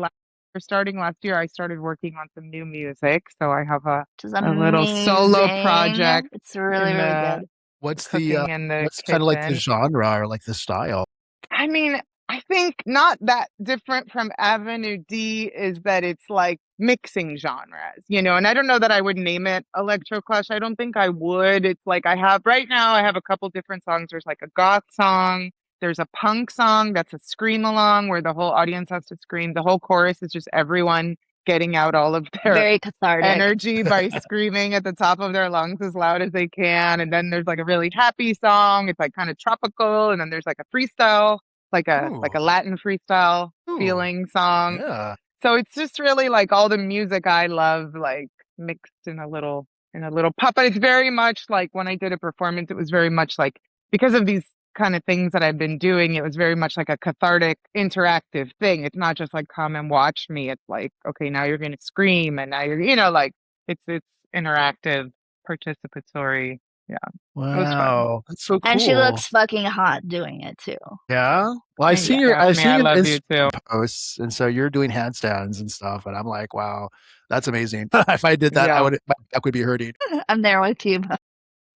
starting last year, I started working on some new music. So I have Which is a little solo amazing. project It's really, in really the good. What's the cooking in the what's kind of like the kitchen. genre or like the style? I mean, I think not that different from Avenue D is that it's like mixing genres, you know, and I don't know that I would name it electro clash. I don't think I would. It's like right now I have a couple different songs. There's like a goth song. There's a punk song that's a scream along where the whole audience has to scream. The whole chorus is just everyone getting out all of their Very cathartic. energy by screaming at the top of their lungs as loud as they can. And then there's like a really happy song. It's like kind of tropical. And then there's like a freestyle, like a Ooh. Latin freestyle Ooh. feeling song. Yeah. So it's just really like all the music I love, like mixed in a little pop. But it's very much like when I did a performance, it was very much like because of these kind of things that I've been doing, it was very much like a cathartic, interactive thing. It's not just like come and watch me. It's like, okay, now you're gonna scream, and now you're, you know, like it's interactive, participatory. Yeah, it was fun. Wow. That's so cool. And she looks fucking hot doing it too. Yeah. Well, I see Yeah, your I Daphne, see I your love you too. posts, and so you're doing handstands and stuff, and I'm like, wow, that's amazing. If I did that, Yeah. my back would be hurting. I'm there with you.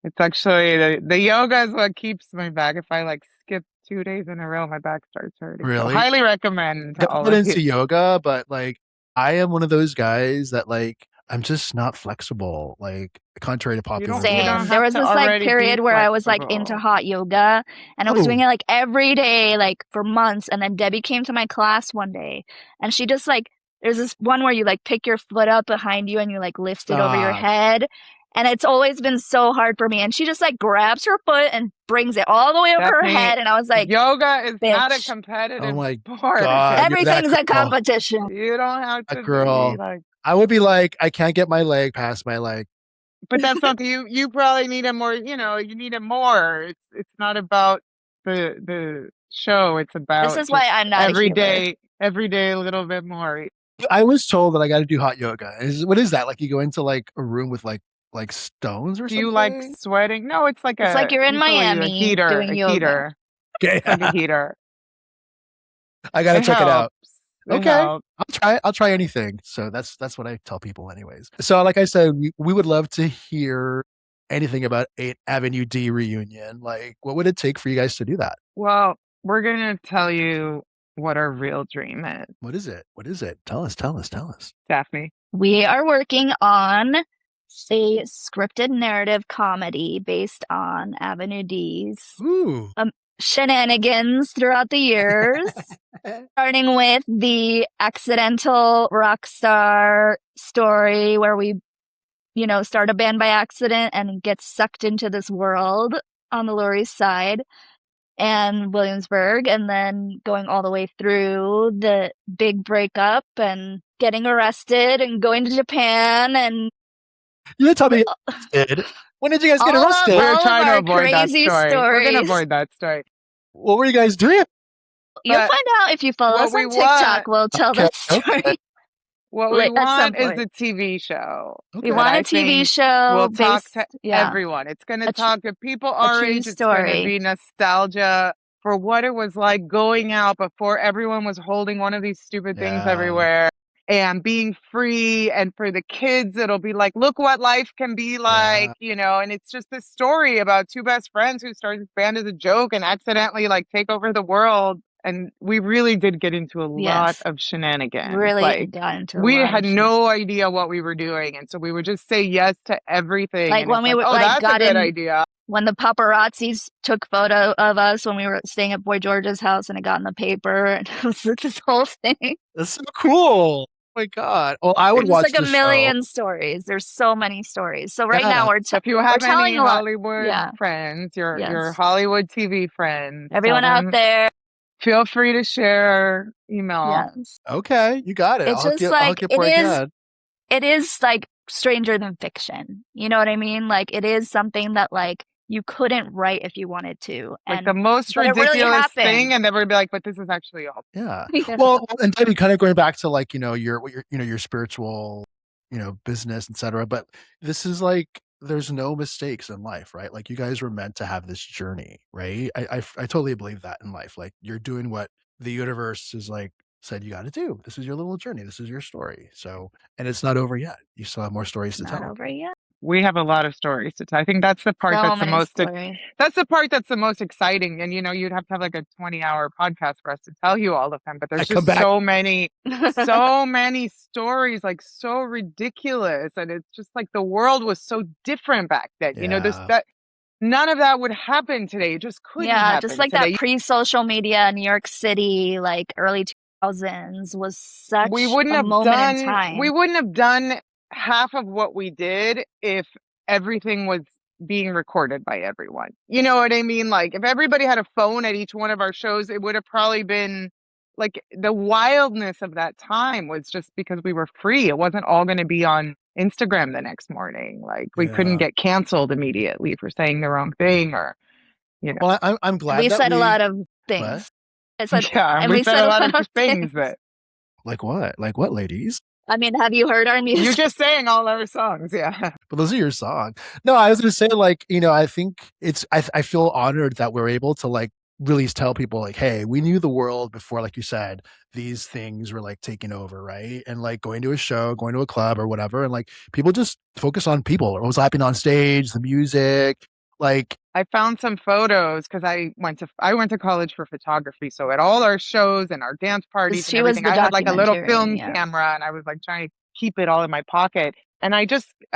It's actually the yoga is what keeps my back. If I like skip 2 days in a row, my back starts hurting. So Really? highly recommend to Don't all get of you. into yoga, but like I am one of those guys that like I'm just not flexible. Like contrary to popular You don't Same. There have was to this like already be period where I was like into flexible. hot yoga and I was doing Oh. it like every day, like for months. And then Debbie came to my class one day and she just like, there's this one where you like pick your foot up behind you and you like lift it over your Stop. head. And it's always been so hard for me. And she just like grabs her foot and brings it all the way over her Daphne, head. And I was like, yoga is not a bitch, Oh competitive my sport. God, you're that everything's a girl. competition. You don't have That to be girl. like, I would be like, I can't get my leg past my leg. but that's not you probably need it more, you know, you need it more. It's not about the show. It's This about is why just I'm not a healer. every day a little bit more. I was told that I got to do hot yoga. What is that? Like you go into like a room with like stones or Do you like something? sweating? No, it's like It's like you're in usually a Miami doing yoga. heater. Okay, It's like a heater. I gotta It check it out. helps. It Okay, helps. I'll try anything. So that's what I tell people, anyways. So, like I said, we would love to hear anything about an Avenue D reunion. Like, what would it take for you guys to do that? Well, we're gonna tell you what our real dream is, What is it? What is it? Tell us. Tell us. Tell us. Daphne. We are working on a scripted narrative comedy based on Avenue D's Ooh. shenanigans throughout the years, starting with the accidental rock star story where we, you know, start a band by accident and get sucked into this world on the Lower East Side and Williamsburg, and then going all the way through the big breakup and getting arrested and going to Japan and You didn't tell me it. When did you guys get all arrested? of We're trying to our avoid that crazy story. We're gonna stories. avoid that story. What were you guys doing? You'll But find out if you follow what us we on TikTok. want- We'll tell Okay, that story. okay. What we Like, at some want is point. the TV show. We Okay. want I a TV think show We'll talk based, to yeah, everyone. It's going A to tr- talk to people our true age. It's going to story. be nostalgia for what it was like going out before everyone was holding one of these stupid things Yeah. everywhere. and being free. And for the kids, it'll be like, look what life can be like, and it's just this story about two best friends who started this band as a joke and accidentally like take over the world. And we really did get into a lot of shenanigans. Really got into we had no idea what we were doing. And so we would just say yes to everything. Like and when we were that's a good idea. When the paparazzis took photo of us when we were staying at Boy George's house and it got in the paper and it was like this whole thing. That's so cool. Oh my God. Well, I would watch like the a million stories. There's so many stories. So right now if you have any Hollywood friends, your Hollywood TV friends, everyone out there, feel free to share email. Yes. Okay, you got it. It's just like it is like stranger than fiction. You know what I mean? Like it is something that like you couldn't write if you wanted to. Like the most ridiculous thing, and everybody be like, but this is actually all. Yeah. Well, and Debbie, kind of going back to like, your spiritual, business, etc. But this is like, there's no mistakes in life, right? Like you guys were meant to have this journey, right? I totally believe that in life. Like you're doing what the universe is like said you got to do. This is your little journey. This is your story. So, and it's not over yet. You still have more stories to tell. Not over yet. We have a lot of stories to tell. I think that's the part that's the most that's the part that's the most exciting. And you'd have to have like a 20-hour podcast for us to tell you all of them. But there's just so many stories, like so ridiculous. And it's just like the world was so different back then. None of that would happen today. It just couldn't happen just like today. That pre-social media New York City, like early 2000s was such a moment in time. We wouldn't have done half of what we did if everything was being recorded by everyone. You know what I mean? Like if everybody had a phone at each one of our shows, it would have probably been like the wildness of that time was just because we were free. It wasn't all going to be on Instagram the next morning. Like we couldn't get canceled immediately for saying the wrong thing or, Well, I'm glad we said a lot of things. We said a lot of things that. Like what? Like what, ladies? I mean, have you heard our music? You're just saying all our songs, yeah. But those are your songs. No, I was going to say, like, I think I feel honored that we're able to, like, really tell people, like, hey, we knew the world before, like you said, these things were, like, taking over, right? And, like, going to a show, going to a club or whatever, and, like, people just focus on people or what was happening on stage, the music. Like, I found some photos because I went to college for photography. So at all our shows and our dance parties and everything, I had like a little film camera and I was like trying to keep it all in my pocket. And I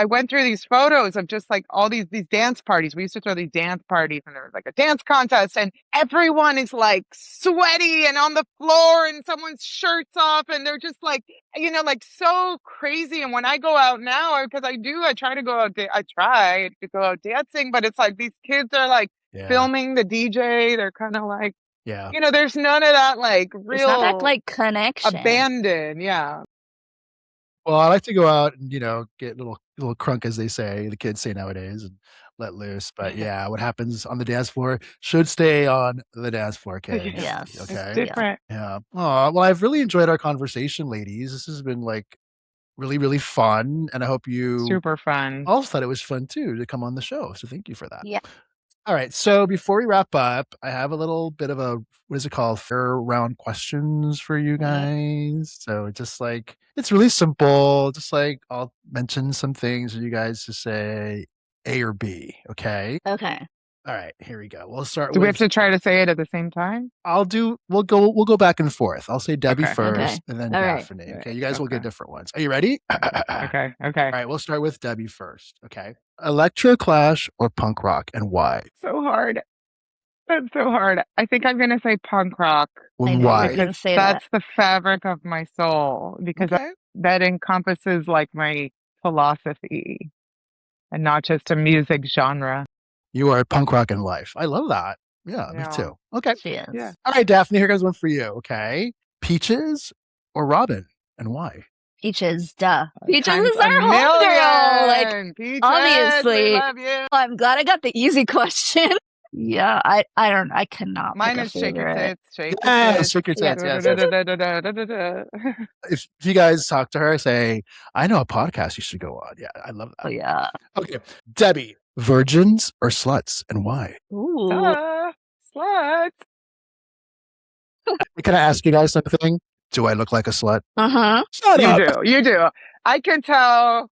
went through these photos of just like all these dance parties. We used to throw these dance parties and there was like a dance contest and everyone is like sweaty and on the floor and someone's shirt's off and they're just like, like so crazy. And when I go out now, because I try to go out dancing, but it's like these kids are like filming the DJ. They're kind of like, there's none of that like real that, like connection. Abandoned. Yeah. Well, I like to go out and, get a little crunk, as they say, the kids say nowadays, and let loose. But yeah, what happens on the dance floor should stay on the dance floor, kids. Yes. Okay. It's different. Yeah. Oh, well, I've really enjoyed our conversation, ladies. This has been like really, really fun. And I hope you super fun. Also thought it was fun too to come on the show. So thank you for that. Yeah. All right. So before we wrap up, I have a little bit of a, what is it called? Fair round questions for you guys. So just like, it's really simple. Just like I'll mention some things and you guys just say A or B. Okay. Okay. All right. Here we go. We'll start. Do we have to try to say it at the same time? We'll go back and forth. I'll say Debbie first and then Daphne. Right. Okay. You guys will get different ones. Are you ready? Okay. All right. We'll start with Debbie first. Okay. Electro, Clash, or punk rock, and why? So hard. That's so hard. I think I'm going to say punk rock. Why? Because that's the fabric of my soul. Because that encompasses like my philosophy and not just a music genre. You are punk rock in life. I love that. Yeah, me too. Okay. She is. Yeah. All right, Daphne, here goes one for you. Okay. Peaches or Robin, and why? Peaches, duh. Peaches is our homegirl. Like, Peaches, obviously. we love you. I'm glad I got the easy question. Yeah, I cannot. Mine is shake your tits. Shake your tits. Yes. If you guys talk to her, say, I know a podcast you should go on. Yeah, I love that. Oh, yeah. Okay. Debbie, virgins or sluts, and why? Ooh. Sluts. Can I ask you guys something? Do I look like a slut? Uh-huh. Shut You up. do. You do. I can tell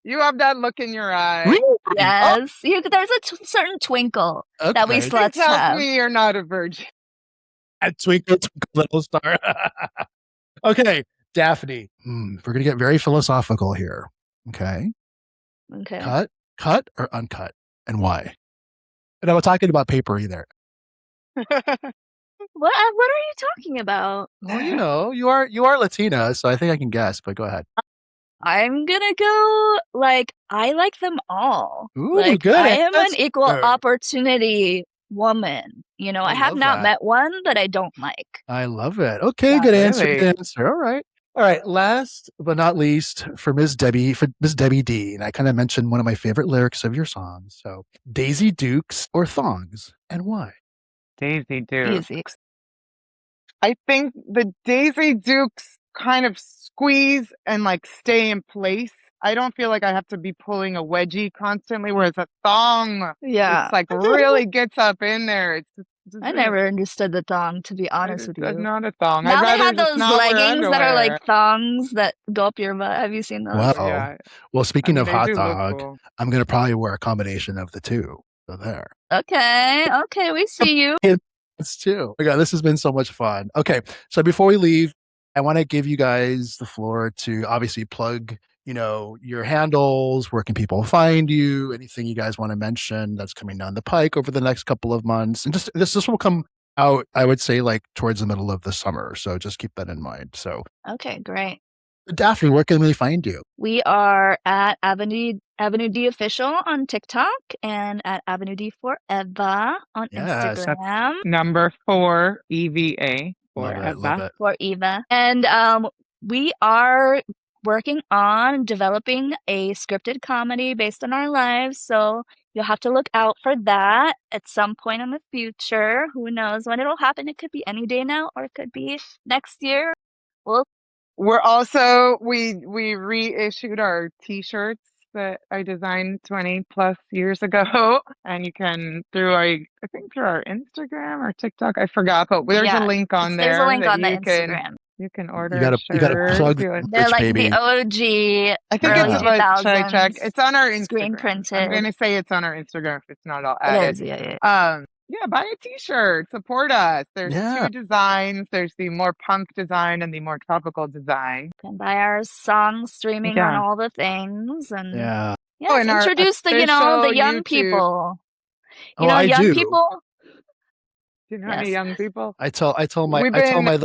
you have that look in your eye. Really? Oh, Yes. There's a certain twinkle that we okay. It sluts tells have. me you're not a virgin. A twinkle, twinkle, little star. Okay, Daphne. We're gonna get very philosophical here. Okay, Okay. cut or uncut, and why? And I'm not talking about paper either. What are you talking about? Well, you are Latina, so I think I can guess. But go ahead. I'm gonna go like I like them all. Ooh, Like good I am an equal answer. opportunity woman. I I have love not that. met one that I don't like. I love it. Okay, Yeah. good answer. Really? Good answer. All right. All right. Last but not least, for Miss Debbie D, and I kind of mentioned one of my favorite lyrics of your song. So, Daisy Dukes or thongs, and why? Daisy Dukes. Easy. I think the Daisy Dukes kind of squeeze and like stay in place. I don't feel like I have to be pulling a wedgie constantly, whereas a thong, Yeah. it's like really gets up in there. It's I never understood the thong, to be honest with you. not a thong. Now I'd they rather have just those not wear leggings that are underwear. like thongs that go up your butt. Have you seen those? Well, Yeah, well. Speaking of they hot do look dog, cool. I'm gonna probably wear a combination of the two. So there. Okay, we see you. It's too. Oh my God, this has been so much fun. Okay, so before we leave, I want to give you guys the floor to obviously plug, your handles. Where can people find you? Anything you guys want to mention that's coming down the pike over the next couple of months, and just this will come out, I would say, like towards the middle of the summer. So just keep that in mind. So, Okay, great. Daphne, where can we find you? We are at Avenue D Official on TikTok and at Avenue D Forever on Yes, Instagram Number 4, EVA, love it, love forever. it. for Eva. And we are working on developing a scripted comedy based on our lives. So you'll have to look out for that at some point in the future. Who knows when it'll happen? It could be any day now, or it could be next year. We'll We're also we reissued our t-shirts that I designed 20 plus years ago, and you can I think through our Instagram or TikTok, I forgot, but there's a link on there's a there link that on the you Instagram. can You order a gotta shirt plug if the you want. They're merch, like the baby. OG I think early it's about, should I check? 2000s It's on our screen Instagram. I'm printed. gonna say it's on our Instagram if it's not all It added. is, yeah. Yeah, buy a t-shirt, support us. There's Yeah. 2 designs. There's the more punk design and the more tropical design. Can buy our songs streaming on Yeah. all the things and Yeah. yes, and our introduce the official young YouTube. people. Oh, I Young do. people. Do you know any Yes. young people? I tell my We've I tell been my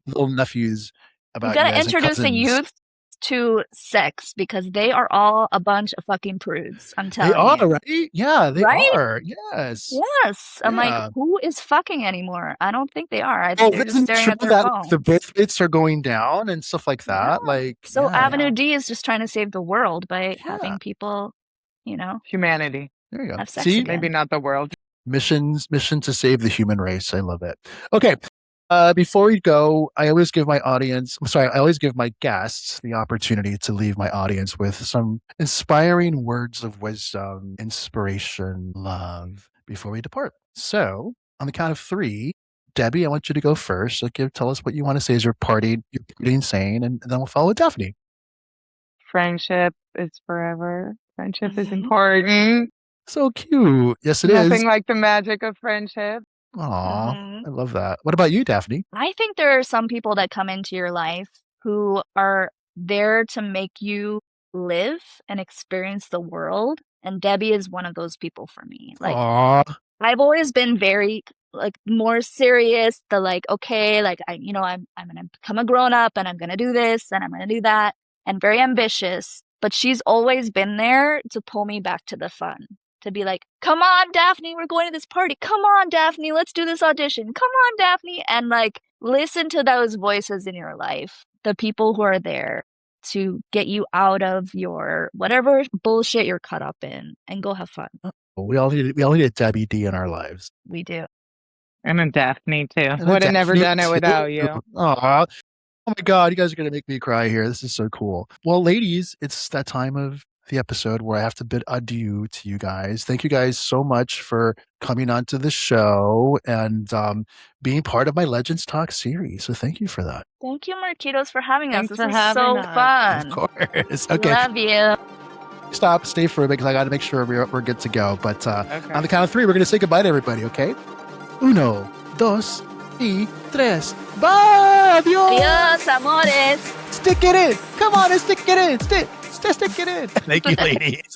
little nephews You about you gotta guys and introduce the cousins. youth to sex because they are all a bunch of fucking prudes. I'm They telling you. are, right? Yeah, they Right? are. Yes. Yes. I'm like, Yeah. who is fucking anymore? I don't think they are. I Oh, think they're just isn't it staring true at their that phones. the birth rates are going down and stuff like Yeah. that? Like, So yeah, Avenue D is just trying to save the world by yeah. having people, humanity. There you go. have sex See, again. Maybe not the world. mission to save the human race. I love it. Okay. Before we go, I always give my guests the opportunity to leave my audience with some inspiring words of wisdom, inspiration, love before we depart. So, on the count of 3, Debbie, I want you to go first. So tell us what you want to say as you're partying saying, and then we'll follow with Daphne. Friendship is forever. Friendship is important. So cute. Yes, it is. Nothing like the magic of friendship. Aw, Mhm. I love that. What about you, Daphne? I think there are some people that come into your life who are there to make you live and experience the world. And Debbie is one of those people for me. Like, Aw, I've always been very more serious, okay, I'm gonna become a grown up and I'm gonna do this and I'm gonna do that, and very ambitious. But she's always been there to pull me back to the fun. To be like, come on, Daphne, we're going to this party. Come on, Daphne, let's do this audition. Come on, Daphne. And listen to those voices in your life, the people who are there to get you out of your whatever bullshit you're caught up in and go have fun. we all need a Debbie D in our lives. We do. And a Daphne too. And a Would have never Daphne done it too. without you. Aw. Oh my God, you guys are going to make me cry here. This is so cool. Well, ladies, it's that time of the episode where I have to bid adieu to you guys. Thank you guys so much for coming onto the show and being part of my Legends Talk series. So thank you for that. Thank you, Marquitos, for having us. Thanks This for was having so us. fun. Of course. Okay. Love you. Stop, stay for a bit because I got to make sure we're good to go. But Okay. on the count of 3, we're going to say goodbye to everybody, okay? Uno, dos, y tres. Bye! Adios! Adios, amores. Stick it in. Come on and stick it in. Stick it in. Thank you, ladies.